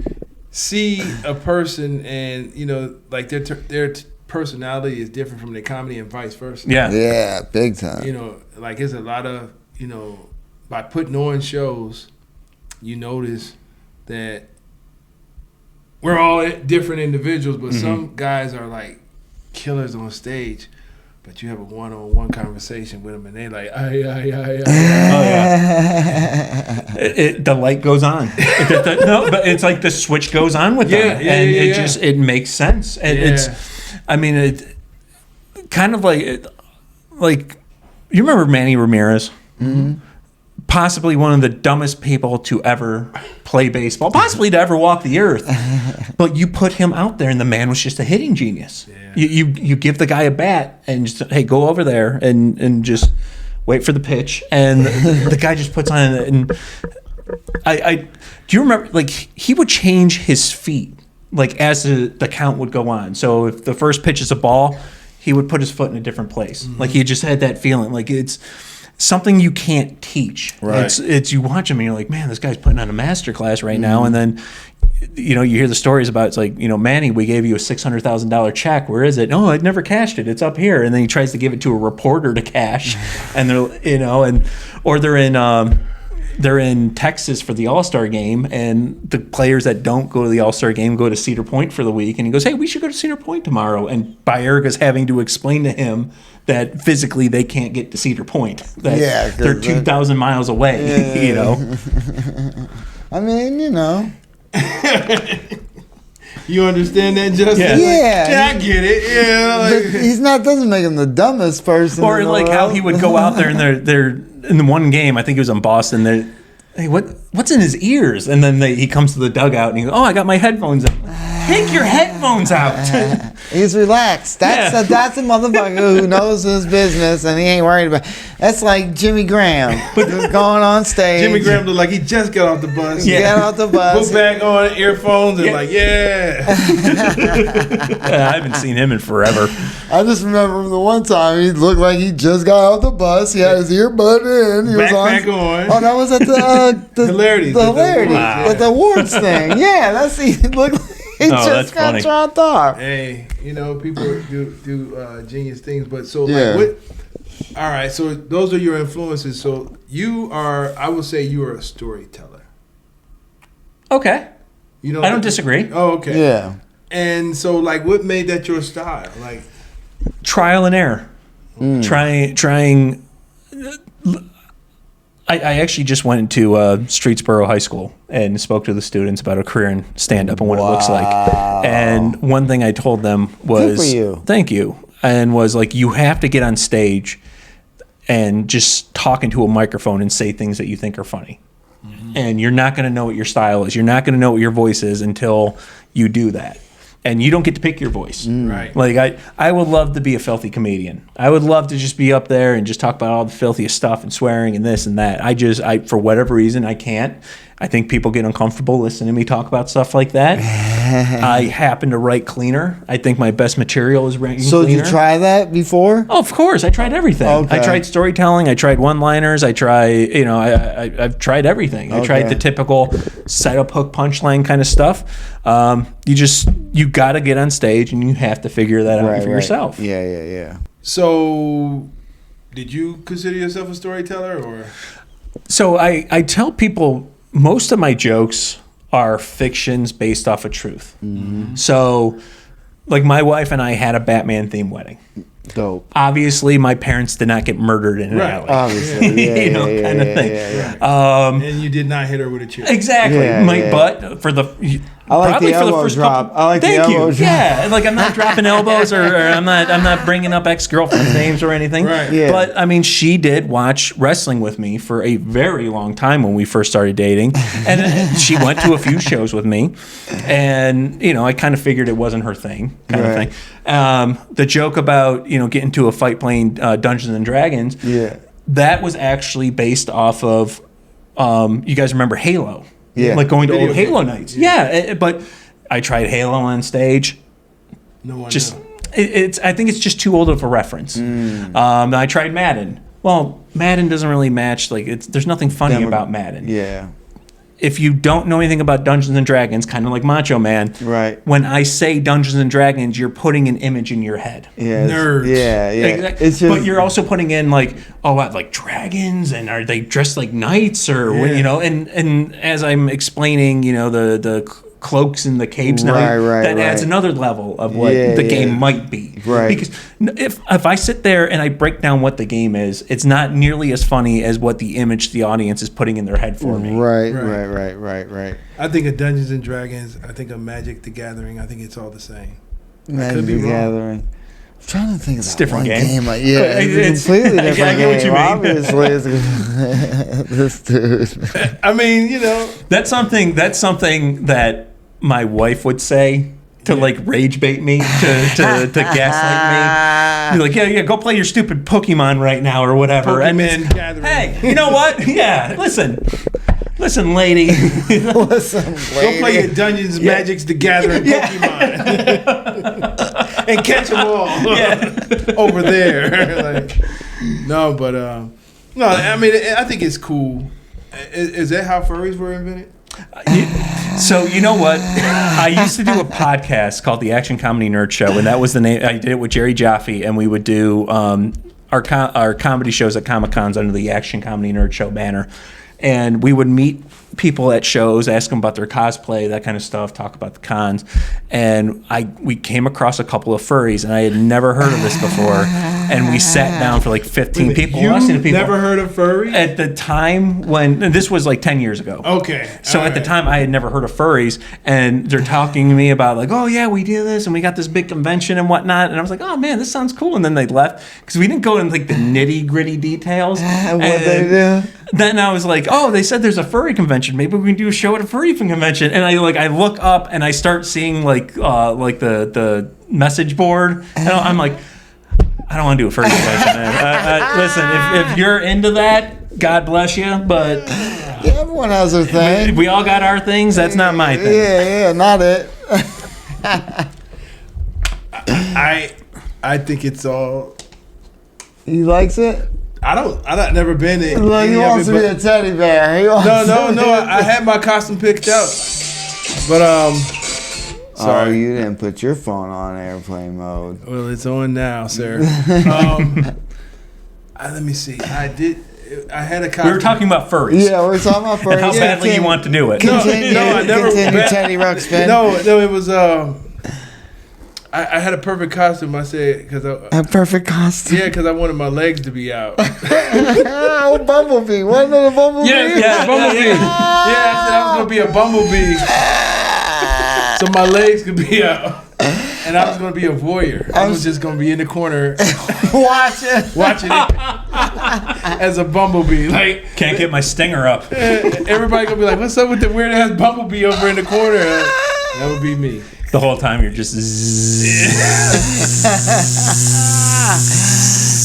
B: see a person and, you know, like their personality is different from their comedy and vice versa.
C: Yeah, big time.
B: You know, like there's a lot of, you know, by putting on shows, you notice that we're all different individuals, but some guys are like killers on stage, but you have a one-on-one conversation with them and they like,
E: the light goes on. No, but it's like the switch goes on with them. It just, it makes sense. And it's, I mean, it kind of like you remember Manny Ramirez? Mm-hmm. Possibly one of the dumbest people to ever play baseball, possibly to ever walk the earth. But you put him out there, and the man was just a hitting genius. Yeah. You give the guy a bat and just, hey, go over there and just wait for the pitch, and the guy just puts on it. And I do you remember, like, he would change his feet like as the count would go on. So if the first pitch is a ball, he would put his foot in a different place. Mm-hmm. Like he just had that feeling. Like it's something you can't teach. Right. It's you watch him and you're like, man, this guy's putting on a master class right now. And then, you know, you hear the stories about, it's like, you know, Manny, we gave you a $600,000 check. Where is it? No, I'd never cashed it. It's up here. And then he tries to give it to a reporter to cash. And they're, you know, or they're in Texas for the All-Star game, and the players that don't go to the All-Star game go to Cedar Point for the week. And he goes, hey, we should go to Cedar Point tomorrow. And Baerga's having to explain to him that physically they can't get to Cedar Point. That they're 2,000 miles away, you know.
C: I mean, you know.
B: You understand that, Justin?
C: Yeah.
B: I get it. Yeah.
C: Like, doesn't make him the dumbest person.
E: Or like how he would go out there and they're in the one game, I think it was in Boston, hey, what's in his ears? And then he comes to the dugout and he goes, oh, I got my headphones in. Take your headphones out.
C: He's relaxed. That's a motherfucker who knows his business and he ain't worried about. That's like Jimmy Graham, just going on stage.
B: Jimmy Graham looked like he just got off the bus.
C: Got off the bus.
B: Put back on earphones and I
E: haven't seen him in forever.
C: I just remember the one time he looked like he just got off the bus. He had his earbud in. He was
B: back on.
C: Oh, that was at the
B: Hilarities.
C: The Hilarities. At the awards thing. Yeah, he looked like he just got dropped off.
B: Hey, you know, people do genius things, but so like what? All right, so those are your influences. So I would say you are a storyteller.
E: Okay.
B: You know,
E: I don't disagree.
B: Oh, okay.
C: Yeah.
B: And so, like, what made that your style? Like,
E: trial and error. Trying. I actually just went into Streetsboro High School and spoke to the students about a career in stand-up and what it looks like. And one thing I told them was,
C: good for you.
E: Thank you. And was like, you have to get on stage and just talk into a microphone and say things that you think are funny. Mm-hmm. And you're not going to know what your style is. You're not going to know what your voice is until you do that. And you don't get to pick your voice.
B: Right.
E: Like, I would love to be a filthy comedian. I would love to just be up there and just talk about all the filthiest stuff and swearing and this and that. I for whatever reason, I can't. I think people get uncomfortable listening to me talk about stuff like that. I happen to write cleaner. I think my best material is writing
C: So
E: cleaner.
C: did you try that before?
E: Oh, of course. I tried everything.
C: Okay.
E: I tried storytelling. I tried one-liners. I've tried everything. I tried the typical setup, hook, punchline kind of stuff. You got to get on stage and you have to figure that out for yourself.
C: Yeah.
B: So, did you consider yourself a storyteller, or?
E: So I tell people most of my jokes are fictions based off of truth. Mm-hmm. So, like, my wife and I had a Batman themed wedding.
C: Dope.
E: Obviously, my parents did not get murdered in an alley.
C: Obviously,
E: kind of thing.
B: And you did not hit her with a chair.
E: Exactly. But for the
C: I like
E: probably
C: the
E: for the
C: elbow
E: first
C: drop.
E: couple,
C: I like the
E: thank
C: elbow
E: you.
C: drop.
E: Yeah, like I'm not dropping elbows or I'm not bringing up ex-girlfriends' names or anything.
B: Right.
C: Yeah.
E: But I mean, she did watch wrestling with me for a very long time when we first started dating, and she went to a few shows with me, and I kind of figured it wasn't her thing, kind of thing. The joke about getting into a fight playing Dungeons and Dragons.
C: Yeah.
E: That was actually based off of you guys remember Halo.
C: Yeah.
E: Like going to old Halo nights. Yeah, but I tried Halo on stage.
B: No one
E: Just
B: knew.
E: I think it's just too old of a reference. I tried Madden. Well, Madden doesn't really match. Like there's nothing funny about Madden.
C: Yeah.
E: If you don't know anything about Dungeons and Dragons, kind of like Macho Man,
C: Right.
E: when I say Dungeons and Dragons, you're putting an image in your head.
C: Yeah.
B: Nerds.
C: Yeah.
E: Exactly.
C: It's just,
E: but you're also putting in like dragons, and are they dressed like knights, or and as I'm explaining, the cloaks and the capes now, that adds another level of what the game might be.
C: Right.
E: Because if I sit there and I break down what the game is, it's not nearly as funny as what the image the audience is putting in their head for me.
C: Right.
B: I think of Dungeons and Dragons. I think of Magic the Gathering. I think it's all the same.
C: Magic the Gathering. I'm trying to think of that
E: different
C: one
E: game.
C: It's a completely different
E: I get what you mean.
C: Obviously, this dude.
B: I mean,
E: That's something that my wife would say to like rage bait me, to gaslight me. You're like, yeah, go play your stupid Pokemon right now or whatever.
B: Pokemon Gathering.
E: Hey, you know what? Yeah, listen, lady.
C: Listen,
B: Go play your Dungeons and Magics the Gathering Pokemon. And catch them all over there. No, I mean, I think it's cool. Is that how furries were invented?
E: So you know what? I used to do a podcast called the Action Comedy Nerd Show, and that was the name. I did it with Jerry Jaffe, and we would do our comedy shows at Comic-Cons under the Action Comedy Nerd Show banner. And we would meet people at shows, ask them about their cosplay, that kind of stuff, talk about the cons. And we came across a couple of furries, and I had never heard of this before. And we sat down for like 15 people.
B: You
E: listening to people.
B: never heard of furries?
E: At the time when, this was like 10 years ago.
B: Okay.
E: So at the time, I had never heard of furries, and they're talking to me about like, oh yeah, we do this, and we got this big convention and whatnot. And I was like, oh man, this sounds cool. And then they left because we didn't go into like the nitty gritty details.
C: What they do?
E: Then I was like, oh, they said there's a furry convention. Maybe we can do a show at a furry convention. And I look up and I start seeing like the message board, and I'm like, I don't want to do a furry convention, man. Listen, if you're into that, God bless you, but
C: Yeah, everyone has their thing.
E: we all got our things. That's not my thing.
C: Yeah, not it.
B: I think it's all.
C: He likes it.
B: I've never been to
C: Look,
B: any
C: he
B: of
C: wants
B: it,
C: to be
B: but-
C: a teddy bear. He wants
B: No.
C: to be
B: I had my costume picked out, but
C: Oh,
B: sorry.
C: you didn't put your phone on airplane mode.
B: Well, it's on now, sir. Let me see. I had a costume.
E: We were talking about furries.
C: Yeah, we're talking about
E: And how
C: furries.
E: badly you want to do it.
C: Continue,
B: No, I never-
C: continue Teddy Ruxpin.
B: No, it was. I had a perfect costume. I said because
C: A perfect costume.
B: because I wanted my legs to be out.
C: Oh, Bumblebee. Wasn't it a Bumblebee?
B: Yeah, bumblebee. Yeah, I said I was gonna be a bumblebee, so my legs could be out, and I was gonna be a voyeur. I was just gonna be in the corner watching it as a bumblebee. Like
E: Can't get my stinger up.
B: everybody gonna be like, "What's up with the weird ass bumblebee over in the corner?" That would be me.
E: The whole time you're just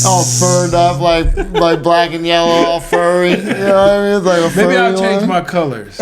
C: all furred up like black and yellow, all furry. You know what I mean? It's like a furry
B: Maybe I'll change
C: one.
B: my colors.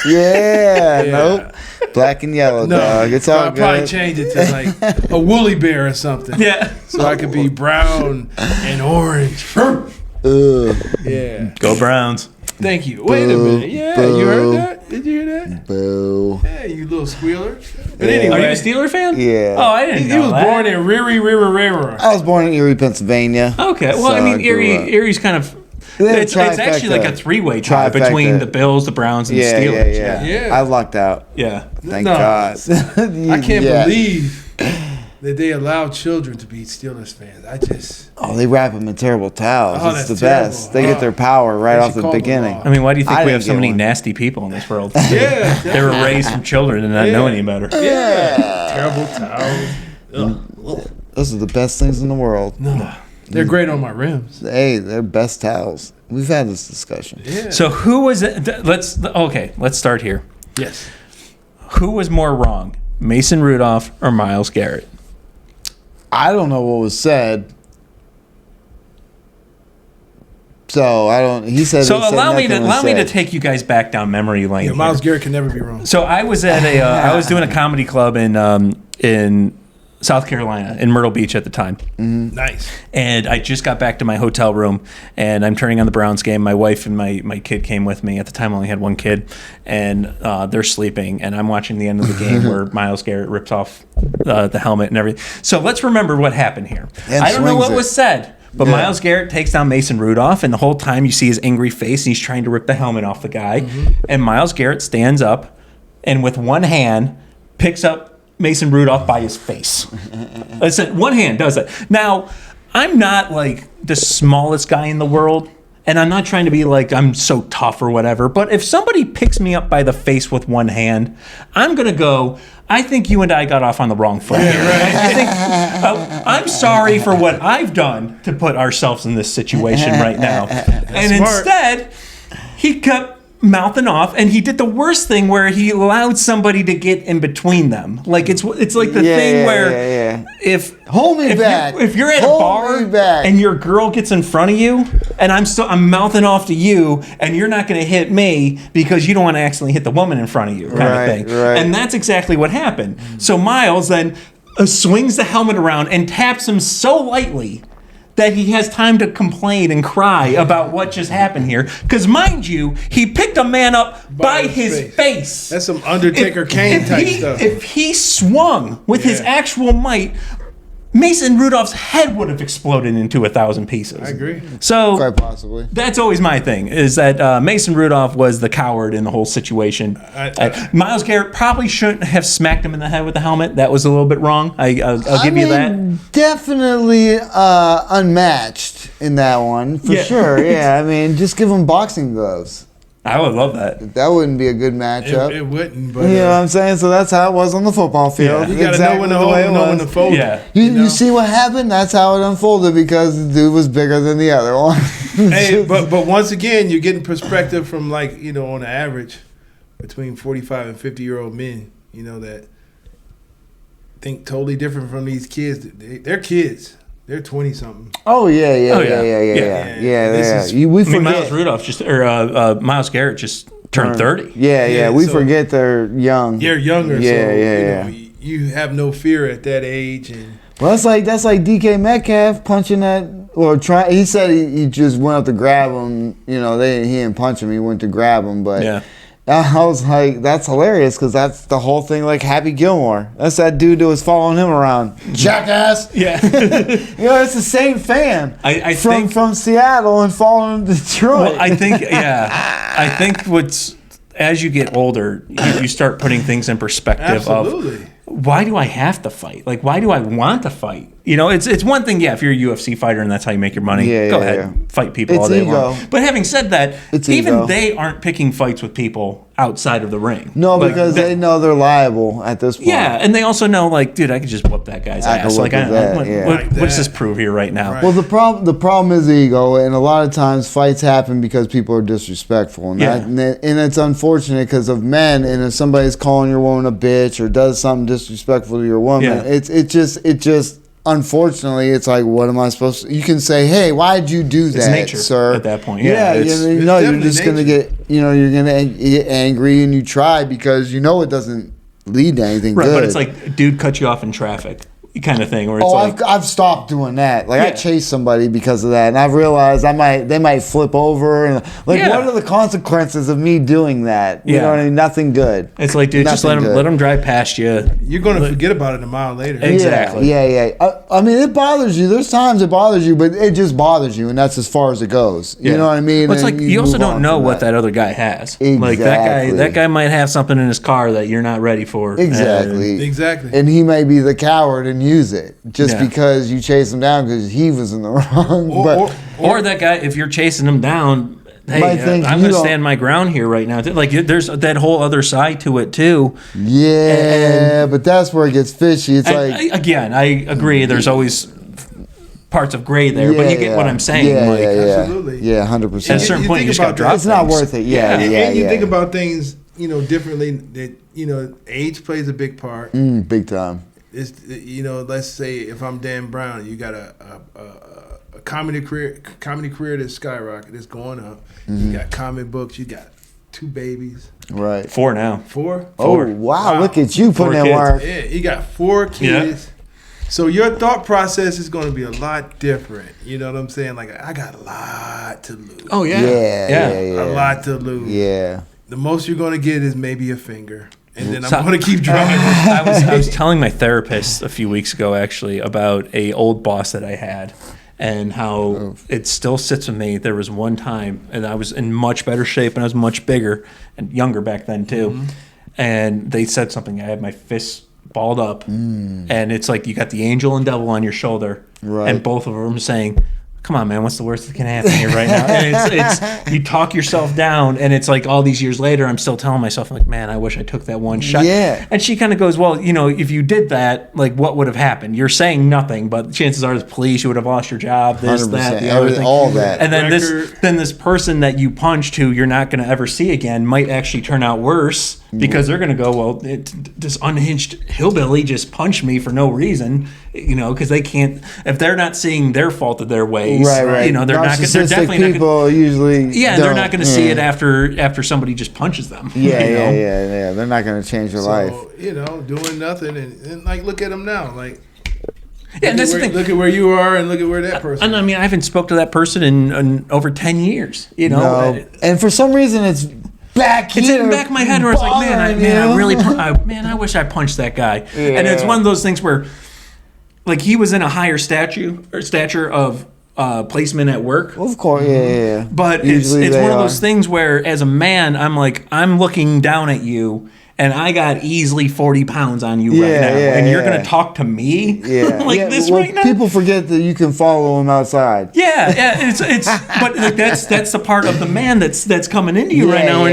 C: Yeah, nope. Black and yellow, dog. It's all
B: I'll
C: good.
B: probably change it to like a woolly bear or something.
E: Yeah.
B: So I could be brown and orange.
C: Ugh.
B: Yeah.
E: Go Browns.
B: Thank you. Wait a minute. Yeah, you heard that? Did you hear that?
C: Boo.
B: Yeah, you little squealer. But
E: Are you
B: anyway,
E: a Steeler fan?
C: Yeah.
E: Oh, I didn't know
B: he was
E: that.
B: born in Riri.
C: I was born in Erie, Pennsylvania.
E: Okay. Well,
C: So
E: I mean,
C: I grew up.
E: Erie's kind of.
C: Yeah,
E: It's actually like a
C: trifecta.
E: three-way tie
C: Trifecta.
E: between the Bills, the Browns, and the Steelers.
B: Yeah.
C: I lucked out.
E: Yeah.
C: Thank
B: No.
C: God.
B: I can't
C: Yeah.
B: believe that they allow children to be Steelers fans. I just
C: Oh, they wrap them in terrible towels.
B: Oh,
C: it's
B: that's
C: the best.
B: terrible.
C: They get their power right
B: They
C: off
B: should
C: the
B: call them
C: beginning.
B: all.
E: I mean, why do you think
C: I
E: we have
C: didn't
E: so
C: get
E: many
C: one.
E: nasty people in this world?
B: yeah,
E: They were raised from children and not know any better.
B: yeah. Terrible towels.
C: Those are the best things in the world.
B: No, they're great on my rims.
C: Hey, they're best towels. We've had this discussion.
B: Yeah.
E: So who was it? Let's start here.
B: yes.
E: Who was more wrong, Mason Rudolph or Myles Garrett?
C: I don't know what was said. So I don't. He said.
E: So
C: they said
E: allow me
C: nothing was
E: to
C: said.
E: take you guys back down memory lane.
B: Yeah,
E: here.
B: Myles Garrett can never be wrong.
E: So I was at I was doing a comedy club in South Carolina, in Myrtle Beach at the time.
B: Nice.
E: And I just got back to my hotel room, and I'm turning on the Browns game. My wife and my kid came with me. At the time, I only had one kid, and they're sleeping. And I'm watching the end of the game where Myles Garrett rips off the helmet and everything. So let's remember what happened here.
C: And
E: I don't know
C: swings
E: what
C: it.
E: was said, but
C: Yeah.
E: Myles Garrett takes down Mason Rudolph, and the whole time you see his angry face, and he's trying to rip the helmet off the guy. And Myles Garrett stands up, and with one hand picks up Mason Rudolph by his face. Listen, one hand does it. Now, I'm not like the smallest guy in the world, and I'm not trying to be like I'm so tough or whatever, but if somebody picks me up by the face with one hand, I'm going to go, I think you and I got off on the wrong foot. I think I'm sorry for what I've done to put ourselves in this situation right now. And
B: smart.
E: instead, he kept mouthing off, and he did the worst thing where he allowed somebody to get in between them. Like it's like the thing where if
C: Hold me
E: if
C: back.
E: if you're at a
C: Hold
E: bar
C: me back.
E: and your girl gets in front of you, and I'm mouthing off to you, and you're not going to hit me because you don't want to accidentally hit the woman in front of you, kind
C: Right,
E: of thing.
C: right.
E: And that's exactly what happened. So Myles then swings the helmet around and taps him so lightly that he has time to complain and cry about what just happened here. Because mind you, he picked a man up by his face.
B: That's some Undertaker Kane type stuff.
E: If he swung with his
B: Yeah.
E: actual might, Mason Rudolph's head would have exploded into 1,000 pieces.
B: I agree.
E: So
C: Quite possibly.
E: that's always my thing, is that Mason Rudolph was the coward in the whole situation. Myles Garrett probably shouldn't have smacked him in the head with the helmet. That was a little bit wrong. I'll give you that.
C: Definitely unmatched in that one, for
E: Yeah.
C: sure. Yeah, I mean, just give him boxing gloves.
E: I would love that.
C: That wouldn't be a good matchup.
B: It wouldn't, but
C: You know what I'm saying? So that's how it was on the football field.
B: you gotta
C: Exactly
B: know when to
C: the
B: hold
C: way it
B: and know when
C: was.
B: to fold.
E: Yeah.
C: You see what happened? That's how it unfolded because the dude was bigger than the other one.
B: Hey, but once again, you're getting perspective from on the average between 45 and 50-year-old men, that think totally different from these kids. They're kids. They're 20-something.
C: Oh yeah.
B: This is-
C: We
E: I mean,
C: forget.
E: Myles Rudolph Myles Garrett just turned 30.
C: Yeah. We
B: so-
C: forget they're young.
B: They're younger,
C: Yeah.
B: so you have no fear at that age. And
C: Well, that's like DK Metcalf punching that, or try. He said he just went up to grab him. He didn't punch him. He went to grab him, but
E: Yeah.
C: I was like, that's hilarious because that's the whole thing. Like Happy Gilmore, that's that dude that was following him around. Jackass.
E: Yeah.
C: It's the same fan.
E: I think
C: from Seattle and following Detroit.
E: Well, I think what's as you get older, you start putting things in perspective
B: absolutely.
E: of why do I have to fight? Like, why do I want to fight? It's one thing, if you're a UFC fighter and that's how you make your money, go ahead, fight people all day long. But having said that, even they aren't picking fights with people outside of the ring.
C: No, because they know they're liable at this point.
E: Yeah, and they also know, dude, I could just whoop that guy's ass.
C: What
E: does this prove here right now?
B: Right.
C: Well, the problem is ego, and a lot of times fights happen because people are disrespectful, and it's unfortunate because of men. And if somebody's calling your woman a bitch or does something disrespectful to your woman, it just unfortunately, it's like, what am I supposed to? You can say, hey, why did you do that,
E: nature
C: sir?
E: at that point.
C: Yeah,
E: It's
C: you're just going to get, you're going to get angry, and you try because you know it doesn't lead to anything
E: right,
C: good.
E: but it's like, dude cut you off in traffic kind of thing. Where it's
C: I've stopped doing that. Like,
E: Yeah.
C: I chase somebody because of that, and I've realized they might flip over, and like,
E: Yeah.
C: what are the consequences of me doing that? You know what I mean? Nothing good.
E: It's like, dude, just let them drive past you.
B: You're gonna forget about it a mile later.
E: Exactly.
C: Yeah. I mean, it bothers you. There's times it bothers you, but it just bothers you, and that's as far as it goes. You know what I mean?
E: But it's
C: And
E: like you also
C: move on
E: don't know
C: from
E: what that other guy has.
C: Exactly.
E: Like that guy might have something in his car that you're not ready for.
C: Exactly. And he may be the coward and use it just because you chase him down because he was in the wrong.
E: Or that guy, if you're chasing him down, hey, I'm going to stand my ground here right now. Like, there's that whole other side to it too.
C: Yeah, but that's where it gets fishy. It's like,
E: I agree. There's always parts of gray there, but you get what I'm saying.
B: Absolutely.
C: Yeah, 100%.
E: At a certain point, you just got to drop
C: it's not worth it.
B: And you think about things, differently. That age plays a big part.
C: Big time.
B: It's let's say if I'm Dan Brown, you got a comedy career that's skyrocketed, that's going up. You got comic books, you got 2 babies.
C: Right.
E: 4 now.
B: 4?
C: Oh, wow. Look at you putting in work.
B: Yeah, you got 4 kids. Yeah. So your thought process is going to be a lot different. You know what I'm saying? Like, I got a lot to lose.
E: Oh, yeah.
B: A lot to lose.
C: Yeah.
B: The most you're going to get is maybe a finger. And then I'm going to keep driving.
E: I was telling my therapist a few weeks ago, actually, about a old boss that I had and how it still sits with me. There was one time, and I was in much better shape, and I was much bigger and younger back then, too. Mm-hmm. And they said something. I had my fists balled up, and it's like you got the angel and devil on your shoulder, and both of them saying, come on, man, what's the worst that can happen here right now? And it's you talk yourself down, and it's like all these years later, I'm still telling myself, like, man, I wish I took that one shot.
C: Yeah.
E: And she kind of goes, well, if you did that, like, what would have happened? You're saying nothing, but chances are the police, you would have lost your job, this, that, the other thing.
C: All that.
E: And then this person that you punched who you're not going to ever see again might actually turn out worse because they're going to go, well, this unhinged hillbilly just punched me for no reason, because they can't, if they're not seeing their fault of their ways,
C: right.
E: They're definitely
C: people
E: not
C: usually
E: they're not going to see it after somebody just punches them.
C: Yeah. They're not going to change their life.
B: Doing nothing and like look at them now, like.
E: Yeah, and that's the thing.
B: Look at where you are and look at where that person.
E: And I mean, I haven't spoke to that person in over 10 years.
C: No. And for some reason, it's back
E: it's
C: here.
E: in the back of my head where it's like, I wish I punched that guy. Yeah. And it's one of those things where, like, he was in a higher stature of placement at work.
C: Of course, yeah.
E: But it's one of those things where, as a man, I'm looking down at you, and I got easily 40 pounds on you right now, and you're going to talk to me this right now?
C: People forget that you can follow them outside.
E: Yeah, it's but like, that's the part of the man that's coming into you right now,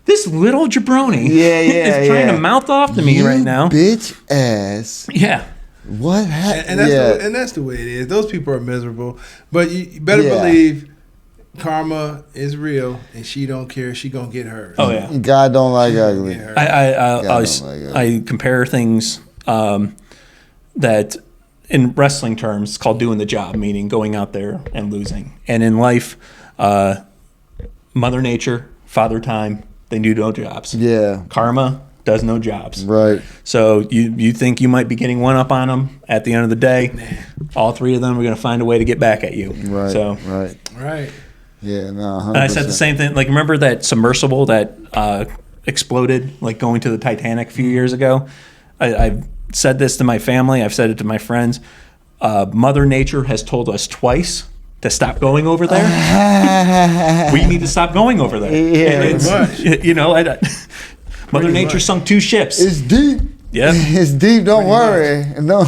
E: this little jabroni is trying to mouth off to me right now.
C: Bitch ass.
E: Yeah.
C: What happened?
B: And that's the way it is. Those people are miserable, but you better believe karma is real, and she don't care. She gonna get hers.
E: Oh yeah.
C: God don't like ugly.
E: I compare things that in wrestling terms it's called doing the job, meaning going out there and losing. And in life, Mother Nature, Father Time, they do no jobs.
C: Yeah.
E: Karma does no jobs.
C: Right.
E: So you think you might be getting one up on them. At the end of the day, all 3 of them are going to find a way to get back at you.
C: Right.
E: So
B: right.
C: Yeah, no, 100%.
E: And I said the same thing. Like, remember that submersible that exploded, like going to the Titanic a few years ago? I've said this to my family. I've said it to my friends. Mother Nature has told us twice to stop going over there. We need to stop going over there.
B: Yeah,
E: Mother Nature sunk 2 ships.
C: It's deep.
E: Yeah,
C: it's deep. Don't worry. No.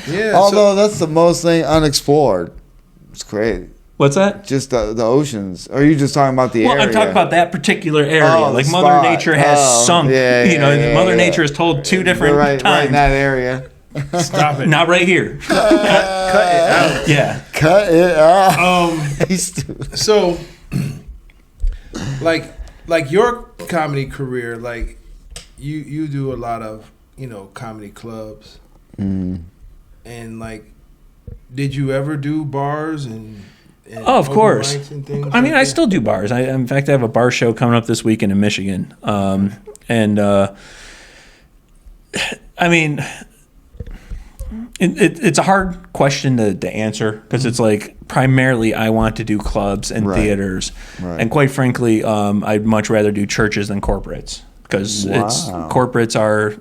B: Yeah.
C: Although that's the most thing unexplored. It's crazy.
E: What's that?
C: Just the oceans. Or are you just talking about the area?
E: Well, I'm talking about that particular area. Like Mother
C: spot.
E: Nature has sunk. Mother Nature has told 2 different times.
C: Right in that area.
B: Stop it.
E: Not right here.
B: Cut it out.
E: Yeah.
C: Cut it out.
B: So, like your comedy career, like you do a lot of comedy clubs. And like, did you ever do bars and
E: oh, of course.
B: And things
E: I mean,
B: like
E: I
B: that?
E: still do bars. In fact, I have a bar show coming up this weekend in Michigan. And I mean, it's a hard question to answer because it's like primarily I want to do clubs and theaters, and quite frankly, I'd much rather do churches than corporates because corporates are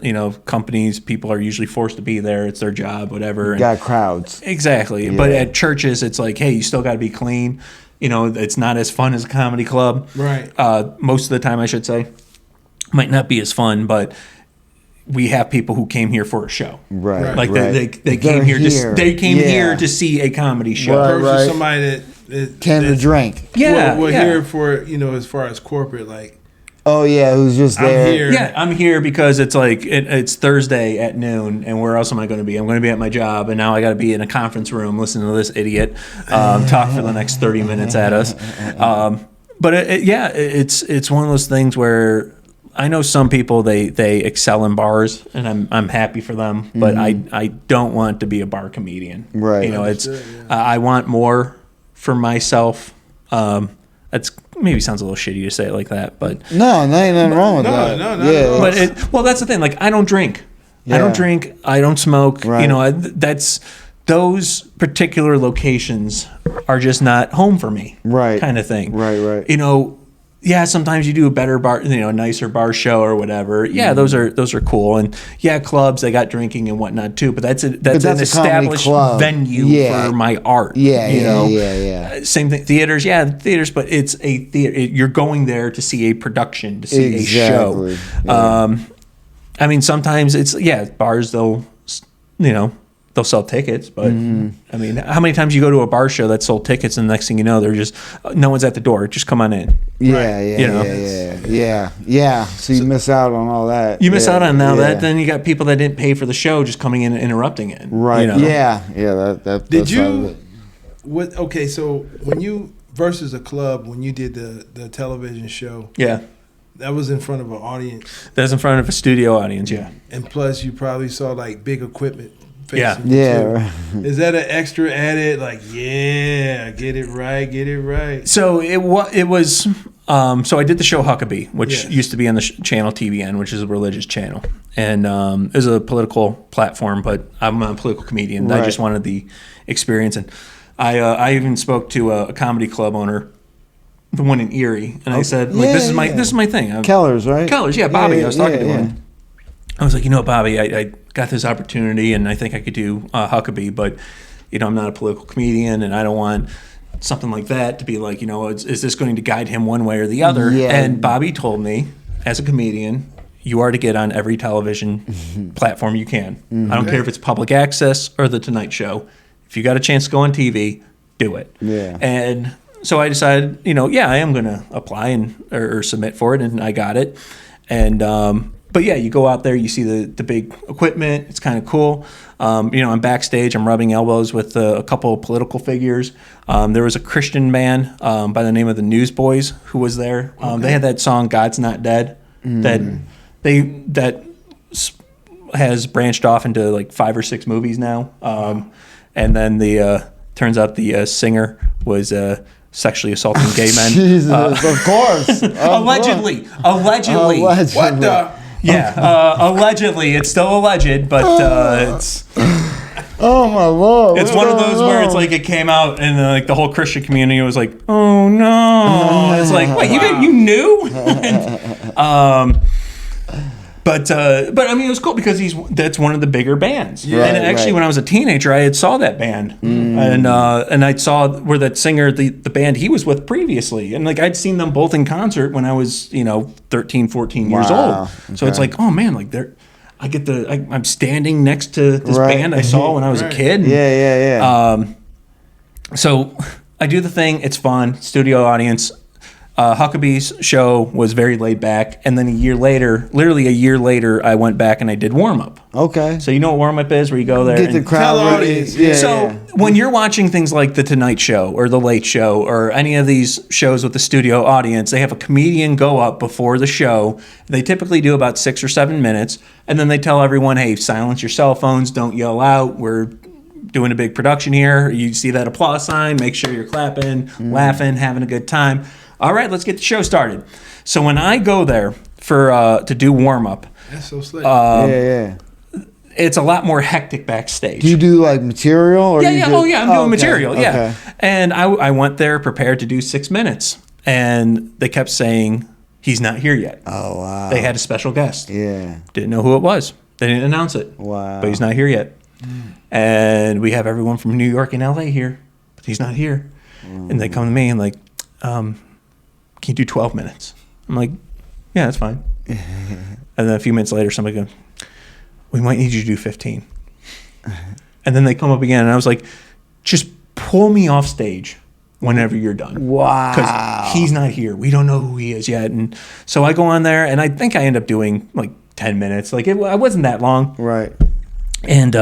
E: companies, people are usually forced to be there. It's their job, whatever.
C: You got crowds.
E: Exactly, but at churches, it's like, hey, you still got to be clean. It's not as fun as a comedy club.
B: Right.
E: Most of the time, I should say, might not be as fun, but we have people who came here for a show.
C: Right.
E: Like they came here. They came here to see a comedy show.
B: Versus somebody that
C: came to drink.
E: Yeah.
B: We're here for as far as corporate, like.
C: Oh yeah, who's just there?
B: I'm here.
E: Yeah, I'm here because it's like it's Thursday at noon, and where else am I going to be? I'm going to be at my job, and now I got to be in a conference room listening to this idiot talk for the next 30 minutes at us. But it's one of those things where I know some people they excel in bars, and I'm happy for them, but I don't want to be a bar comedian.
C: Right.
E: I want more for myself. That's maybe sounds a little shitty to say it like that, but
C: no, ain't nothing wrong with that.
B: No.
E: But that's the thing. Like, I don't drink.
C: Yeah.
E: I don't drink. I don't smoke.
C: Right.
E: That's those particular locations are just not home for me.
C: Right.
E: Kind of thing.
C: Right.
E: Yeah, sometimes you do a better bar, a nicer bar show or whatever. Yeah, those are cool. And yeah, clubs, they got drinking and whatnot too. But that's an established venue for my art.
C: Yeah.
E: Same thing, theaters. Yeah, theaters. But it's a theater. You're going there to see a production, to see a show.
C: Yeah.
E: I mean, sometimes it's bars. They'll sell tickets, but I mean, how many times you go to a bar show that sold tickets, and the next thing you know, they're just no one's at the door. Just come on in.
C: Yeah. So you miss out on all that.
E: You miss out on that. Then you got people that didn't pay for the show just coming in and interrupting it.
C: Right. Yeah. That.
B: Did you? What? Okay. So when you versus a club, when you did the television show, that was in front of an audience.
E: That's in front of a studio audience. Yeah.
B: And plus, you probably saw like big equipment.
C: Yeah.
B: Is that an extra added? Like, get it right.
E: So it was. So I did the show Huckabee, which used to be on the channel TVN, which is a religious channel, and it was a political platform. But I'm a political comedian. Right. I just wanted the experience, and I even spoke to a comedy club owner, the one in Erie, and I said, this is my thing.
C: Keller's, right?
E: Keller's, Bobby. I was talking to him. I was like, Bobby, I got this opportunity, and I think I could do Huckabee, but I'm not a political comedian, and I don't want something like that to be like, is this going to guide him one way or the other? Yeah. And Bobby told me, as a comedian, you are to get on every television platform you can. I don't care if it's public access or the Tonight Show. If you got a chance to go on TV, do it. Yeah. And so I decided, I am going to apply or submit for it, and I got it. And but yeah, you go out there, you see the big equipment. It's kind of cool. I'm backstage. I'm rubbing elbows with a couple of political figures. There was a Christian man by the name of the Newsboys who was there. They had that song "God's Not Dead" that has branched off into like 5 or 6 movies now. And then turns out the singer was sexually assaulting gay men.
C: Jesus, of course.
E: Allegedly.
B: What the?
E: Yeah, allegedly. It's still alleged, but it's.
C: Oh my Lord!
E: It's one of those where it's like it came out, and like the whole Christian community was like, "Oh no!" It's like, wait, you knew? But I mean, it was cool because that's one of the bigger bands. Yeah, and actually, when I was a teenager, I had saw that band, and I saw where that singer, the band he was with previously, and like I'd seen them both in concert when I was 13, 14 years old. So it's like, oh man, like I'm standing next to this band I saw when I was a kid.
C: Yeah.
E: So I do the thing. It's fun. Studio audience. Huckabee's show was very laid back, and then literally a year later, I went back and I did warm up.
C: Okay.
E: So you know what warm up is, where you go there
C: Get the crowd ready. Yeah.
E: When you're watching things like The Tonight Show or The Late Show or any of these shows with the studio audience, they have a comedian go up before the show. They typically do about 6 or 7 minutes, and then they tell everyone, hey, silence your cell phones, don't yell out, we're doing a big production here. You see that applause sign, make sure you're clapping, laughing, having a good time. All right, let's get the show started. So when I go there to do warm up,
B: That's so slick.
E: it's a lot more hectic backstage.
C: Do you do like material? Or
E: I'm doing material.
C: Okay.
E: Yeah, and I went there prepared to do 6 minutes, and they kept saying he's not here yet.
C: Oh wow!
E: They had a special guest.
C: Yeah.
E: Didn't know who it was. They didn't announce it.
C: Wow.
E: But he's not here yet. And we have everyone from New York and LA here, but he's not here. And they come to me and like, can you do 12 minutes? I'm like, yeah, that's fine. And then a few minutes later, somebody goes, we might need you to do 15. And then they come up again, and I was like, just pull me off stage whenever you're done.
C: Wow.
E: Because he's not here. We don't know who he is yet. And so I go on there, and I think I end up doing like 10 minutes. Like, I wasn't that long.
C: Right.
E: And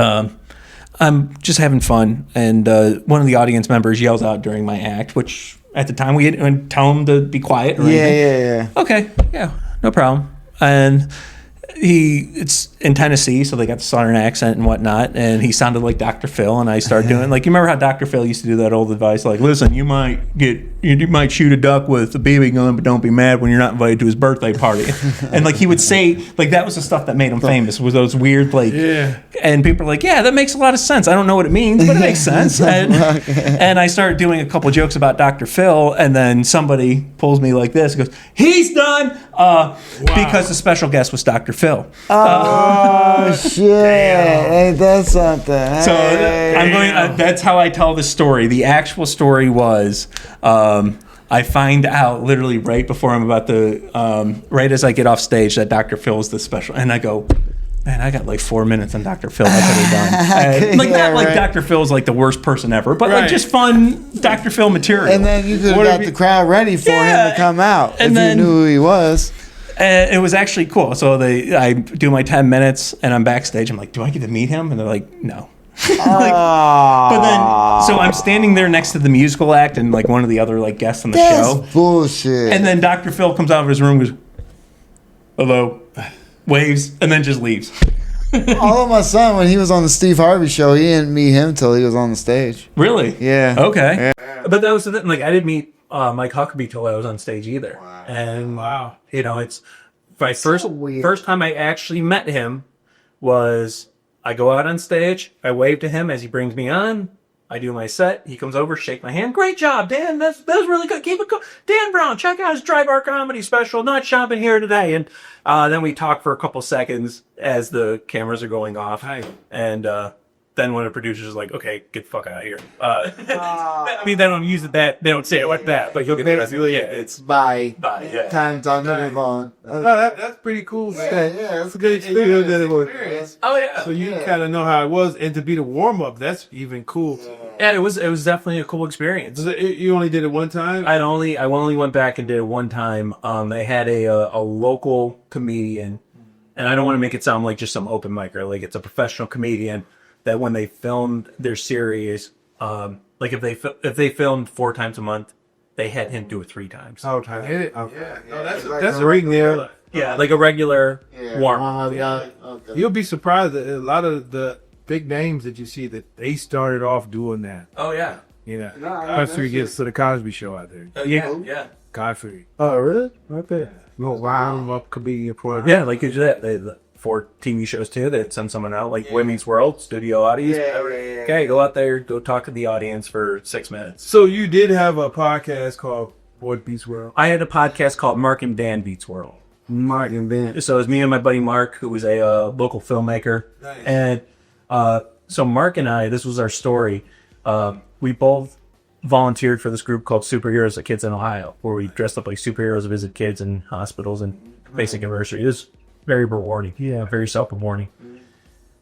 E: I'm just having fun. And one of the audience members yells out during my act, which at the time we didn't tell him to be quiet or anything.
C: Yeah.
E: Okay, yeah, no problem. And it's in Tennessee, so they got the Southern accent and whatnot, and he sounded like Dr. Phil, and I started doing, like, you remember how Dr. Phil used to do that old advice, like, listen, you might shoot a duck with a BB gun, but don't be mad when you're not invited to his birthday party. And like he would say, like, that was the stuff that made him famous, was those weird, like, and people are like, yeah, that makes a lot of sense. I don't know what it means, but it makes sense. And I started doing a couple jokes about Dr. Phil, and then somebody pulls me like this and goes, he's done, because the special guest was Dr. Phil.
C: Oh shit! Ain't that something?
E: So I'm going. That's how I tell the story. The actual story was, I find out literally right before I'm about to, right as I get off stage, that Dr. Phil is the special, and I go, man, I got like 4 minutes on Dr. Phil. I could have done. Like, not like Dr. Phil's like the worst person ever, but like just fun Dr. Phil material.
C: And then you could have got the crowd ready for him to come out if you knew who he was.
E: And it was actually cool. So I do my 10 minutes, and I'm backstage. I'm like, do I get to meet him? And they're like, no. But then, so I'm standing there next to the musical act and like one of the other like guests on the show.
C: Bullshit.
E: And then Dr. Phil comes out of his room, goes, hello, waves, and then just leaves.
C: Although my son, when he was on the Steve Harvey show, he didn't meet him till he was on the stage.
E: Really?
C: Yeah.
E: Okay. Yeah. But that was the thing. Like, I didn't meet Mike Huckabee till I was on stage either.
C: Wow.
E: And you know, it's my first time I actually met him was I go out on stage, I wave to him as he brings me on, I do my set, he comes over, shake my hand, great job, Dan, that was really good, keep it cool. Dan Brown, check out his Dry Bar Comedy special, not shopping here today. And then we talk for a couple seconds as the cameras are going off. And then when the producer's like, okay, get the fuck out of here. I mean, they don't use it they don't say it like that, but you'll get the rest of it. Yeah, it's
C: bye.
E: Yeah.
C: Time's on the phone.
B: That's pretty cool, man.
C: Yeah, that's a good experience.
E: Oh, yeah.
B: So you kind of know how it was, and to be the warm up, that's even cool.
E: Yeah, it was definitely a cool experience.
B: You only did it one time?
E: I only went back and did it one time. They had a local comedian, and I don't want to make it sound like just some open micer. Like, it's a professional comedian that when they filmed their series, like if they filmed 4 times a month, they had him do it 3 times.
B: Oh, okay. Yeah. No, that's
C: a ring there.
E: Yeah, like a regular warm.
C: Okay.
B: You'll be surprised that a lot of the big names that you see that they started off doing that.
E: Oh yeah.
B: You know, Godfrey gets to the Cosby Show out there.
E: Yeah.
B: Godfrey.
C: Oh, really? Right there.
B: Little round up comedian for
E: Yeah, like you do that. The 4 TV shows too. They'd send someone out, like Women's World, studio audience. Okay, go out there, go talk to the audience for 6 minutes.
B: So you did have a podcast called Boy Beats World?
E: I had a podcast called Mark and Dan Beats World.
C: Mark and Dan.
E: So it was me and my buddy Mark, who was a local filmmaker. Nice. And so Mark and I, this was our story. We both volunteered for this group called Superheroes at Kids in Ohio, where we dressed up like superheroes to visit kids in hospitals and basic anniversary. It was very rewarding. Yeah, very self-rewarding.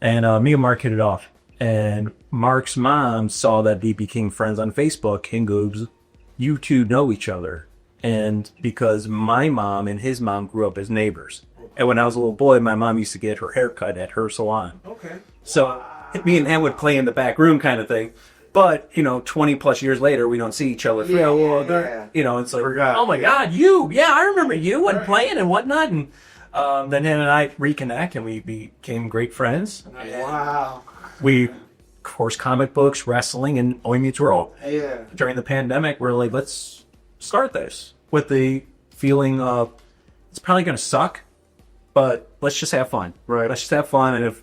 E: And me and Mark hit it off. And Mark's mom saw that we became friends on Facebook and goes, you two know each other. And because my mom and his mom grew up as neighbors. And when I was a little boy, my mom used to get her hair cut at her salon.
B: Okay.
E: So me and him would play in the back room kind of thing. But, 20 plus years later, we don't see each other.
C: Yeah.
E: It's like, oh my God, you. Yeah, I remember you and playing and whatnot. And then him and I reconnect and we became great friends.
C: Wow.
E: We, of course, comic books, wrestling, and Boy Meets World.
C: Yeah.
E: During the pandemic, we're like, let's start this with the feeling of it's probably going to suck, but let's just have fun.
C: Right.
E: Let's just have fun. And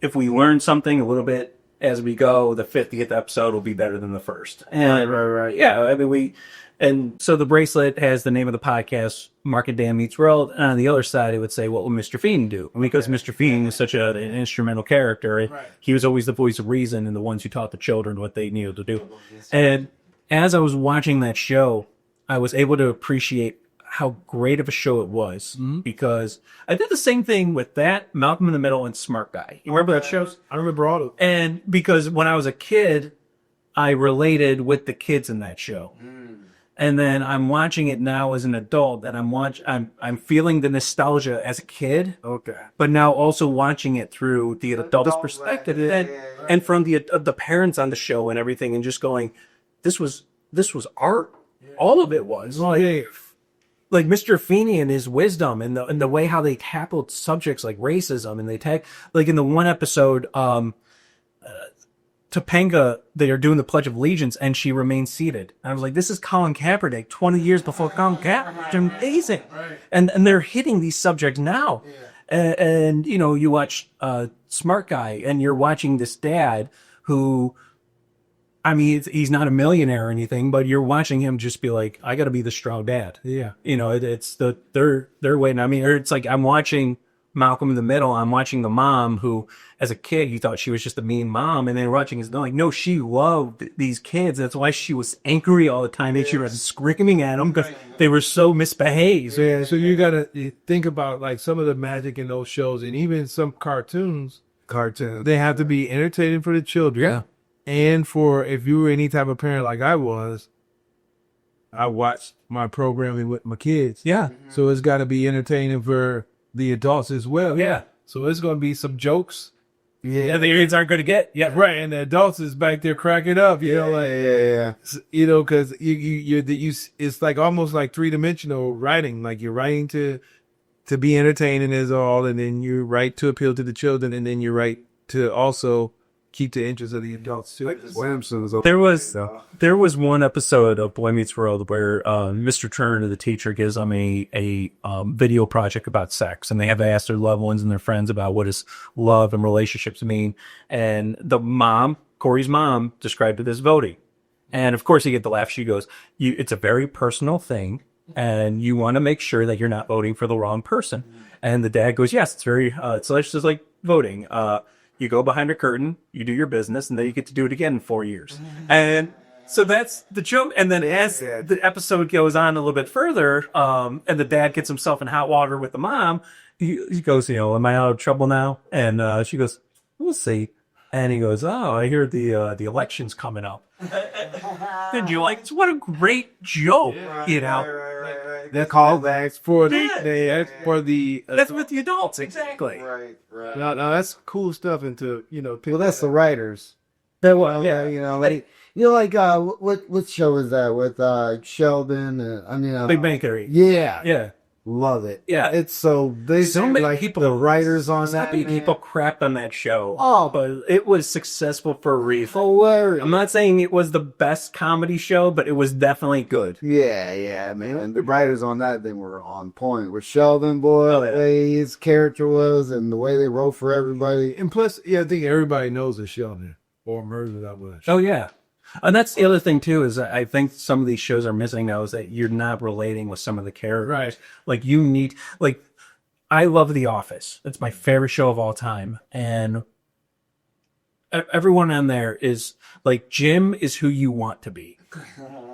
E: if we learn something a little bit as we go, the 50th episode will be better than the first. And
C: Right.
E: yeah, I mean, and so the bracelet has the name of the podcast, Mark and Dan Meets World. And on the other side, it would say, what will Mr. Fiend do? And because Mr. Fiend is such an instrumental character, he was always the voice of reason and the ones who taught the children what they needed to do. And as I was watching that show, I was able to appreciate how great of a show it was, because I did the same thing with that, Malcolm in the Middle, and Smart Guy. You remember that shows?
B: I remember all of them.
E: And because when I was a kid, I related with the kids in that show. And then I'm watching it now as an adult, and I'm feeling the nostalgia as a kid.
B: Okay.
E: But now also watching it through the adult's perspective, and from the parents on the show and everything, and just going, this was art. All of it was. Like Mr. Feeney and his wisdom and the way how they tackled subjects like racism, and like in the one episode, Topanga, they are doing the Pledge of Allegiance and she remains seated. And I was like, this is Colin Kaepernick 20 years before Colin Kaepernick. It's amazing. Right. And they're hitting these subjects now. Yeah. And you watch Smart Guy, and you're watching this dad who, I mean, he's not a millionaire or anything, but you're watching him just be like, I got to be the strong dad. Yeah. It's their way. I mean, or it's like I'm watching Malcolm in the Middle. I'm watching the mom who, as a kid, you thought she was just a mean mom. And then watching his, like, no, she loved these kids. That's why she was angry all the time. She was screaming at them because they were so misbehaved.
B: Yeah. So you got to think about like some of the magic in those shows, and even some cartoons, they have to be entertaining for the children.
E: Yeah.
B: And for, if you were any type of parent like I was, I watched my programming with my kids.
E: Yeah.
B: So it's got to be entertaining for the adults as well.
E: Yeah.
B: So it's going to be some jokes.
E: Yeah, the kids aren't going to get. Yeah.
B: Right. And the adults is back there cracking up,
C: Yeah.
B: because it's like almost like 3-dimensional writing. Like you're writing to be entertaining is all, and then you write to appeal to the children, and then you write to also keep the interest of the adults too.
E: There was one episode of Boy Meets World where Mr. Turner, the teacher, gives them a video project about sex, and they have to ask their loved ones and their friends about what does love and relationships mean. And the mom, Corey's mom, described it as voting. And of course, you get the laugh. She goes, "It's a very personal thing, and you want to make sure that you're not voting for the wrong person." And the dad goes, "Yes, it's very. It's just like voting. You go behind a curtain, you do your business, and then you get to do it again in 4 years." And so that's the joke. And then as the episode goes on a little bit further, and the dad gets himself in hot water with the mom, he goes, am I out of trouble now? And she goes, we'll see. And he goes, oh, I hear the election's coming up. And you're like, what a great joke,
C: Right.
B: The callbacks for the
E: that's with the adults, exactly.
C: Right.
B: No, that's cool stuff. Into
C: Well, that's the writers. Well, yeah, what show is that with Sheldon?
E: Big Bang Theory.
C: Yeah. Love it.
E: Yeah.
C: It's so
E: many people,
C: the writers on that.
E: People crapped on that show.
C: Oh,
E: but it was successful for a reason.
C: hilarious.
E: I'm not saying it was the best comedy show, but it was definitely good.
C: Yeah, man. And the writers on that, they were on point. With Sheldon, the way his character was and the way they wrote for everybody.
B: And plus, I think everybody knows the Sheldon or Murder that was.
E: Oh, yeah. And that's the other thing, too, is I think some of these shows are missing now is that you're not relating with some of the characters.
B: Right.
E: Like, I love The Office. It's my favorite show of all time. And everyone on there is, like, Jim is who you want to be.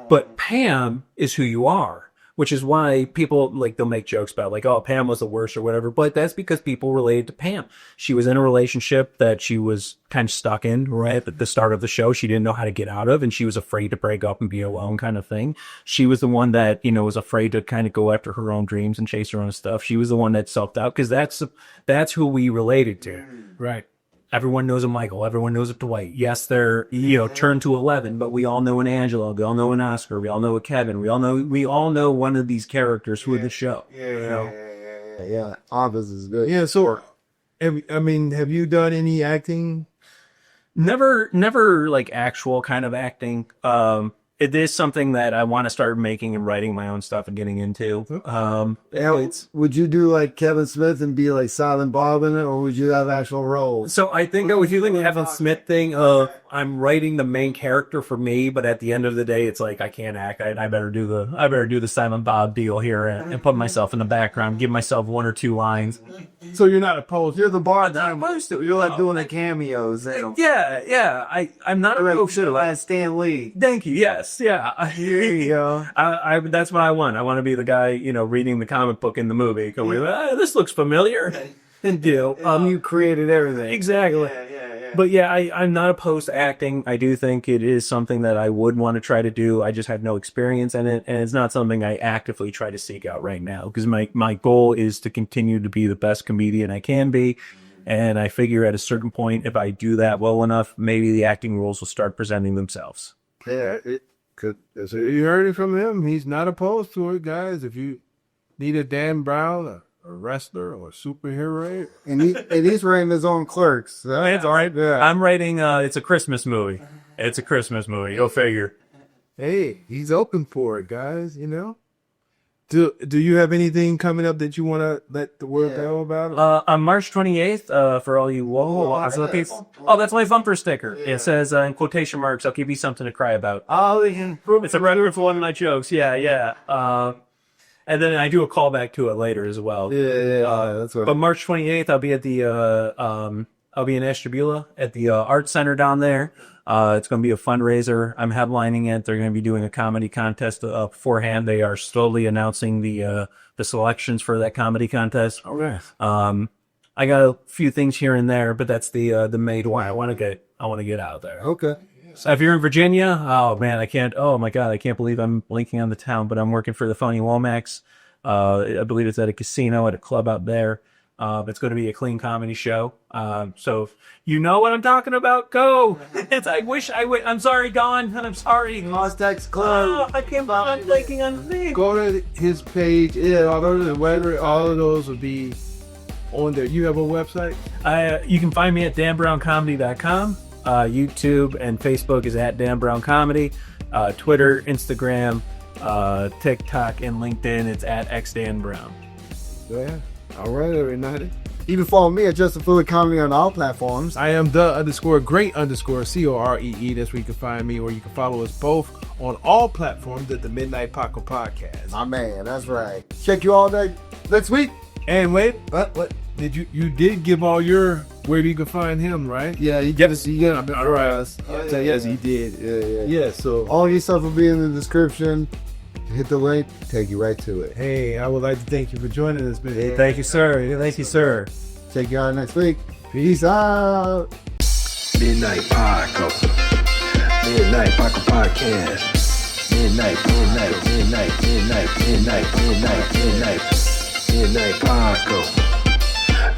E: But Pam is who you are. which is why people, like, they'll make jokes about, like, oh, Pam was the worst or whatever, but that's because people related to Pam. She was in a relationship that she was kind of stuck in, right, at the start of the show. She didn't know how to get out of, and she was afraid to break up and be alone kind of thing. She was the one that, you know, was afraid to kind of go after her own dreams and chase her own stuff. She was the one that self-doubt, because that's who we related to.
B: Right.
E: Everyone knows a Michael. Everyone knows a Dwight. Yes, they're, you know, turned to 11, but we all know an Angela. We all know an Oscar. We all know a Kevin. We all know one of these characters who are the show.
C: Yeah. Office is good.
B: Yeah. So, have you done any acting?
E: Never like actual kind of acting. It is something that I want to start making and writing my own stuff and getting into.
F: Would you do like Kevin Smith and be like Silent Bob in it, or would you have actual roles?
E: So I think if you think the Kevin Smith thing, I'm writing the main character for me, but at the end of the day, it's like I can't act. I better do the Silent Bob deal here and put myself in the background, give myself one or two lines.
B: So you're not opposed.
F: You're the bar that I'm supposed to. You're like doing the cameos.
E: Yeah. I'm not opposed to
F: like Stan Lee.
E: Thank you. Yes. Yeah.
F: Here you go.
E: That's what I want. I want to be the guy, you know, reading the comic book in the movie. Going, this looks familiar. And do.
F: You created everything.
E: Exactly. But yeah, I'm not opposed to acting. I do think it is something that I would want to try to do. I just have no experience in it, and it's not something I actively try to seek out right now, because my goal is to continue to be the best comedian I can be. And I figure at a certain point, if I do that well enough, maybe the acting roles will start presenting themselves.
B: Yeah, so you heard it from him. He's not opposed to it, guys. If you need a Dan Brown, a wrestler or a superhero,
F: and he's writing his own Clerks. So
E: it's all right.
F: Yeah.
E: I'm writing. It's a Christmas movie. You'll figure.
B: Hey, he's open for it, guys. You know. Do you have anything coming up that you want to let the world know about?
E: On March 28th, for all you people. Oh, that's my bumper sticker. Yeah. It says in quotation marks, "I'll give you something to cry about." Oh, it's a regular for one of my jokes. Yeah. And then I do a callback to it later as well.
F: That's right.
E: But March 28th, I'll be at I'll be in Ashtabula at the Art Center down there. It's going to be a fundraiser. I'm headlining it. They're going to be doing a comedy contest beforehand. They are slowly announcing the selections for that comedy contest.
B: Okay.
E: I got a few things here and there, but that's the main one. I want to get out there.
F: Okay.
E: So if you're in Virginia, oh man, I can't believe I'm blinking on the town, but I'm working for the Phony Womax. I believe it's at a casino, at a club out there. It's going to be a clean comedy show. So if you know what I'm talking about, go. I'm sorry, Don. I'm sorry.
F: Mustache Club.
E: I can't I'm blinking on the thing.
B: Go to his page. Yeah, all of those will be on there. You have a website?
E: You can find me at danbrown.comedy.com. YouTube and Facebook is at Dan Brown Comedy. Twitter, Instagram, TikTok, and LinkedIn, it's at xdanbrown.
B: Yeah. All right, everybody.
C: You can follow me at Justin Fuller Comedy on all platforms.
B: I am the_great_COREE. That's where you can find me, or you can follow us both on all platforms at the Midnight Paco Podcast.
C: My man, that's right. Check you all day next week.
B: And wait,
C: What?
B: did you did give all your where you can find him, right?
F: Yeah, you get to see him. All right. Yes, he did.
B: Yeah, so
F: all your stuff will be in the description. Hit the link, take you right to it.
B: hey, I would like to thank you for joining us, man.
E: Hey, thank you, sir.
F: Check you out next week. Peace out.
A: Midnight Paco. Midnight Paco Podcast. Midnight Paco.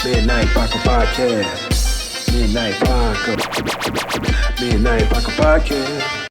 A: Midnight Paco Podcast. Midnight Paco. Midnight Paco Podcast.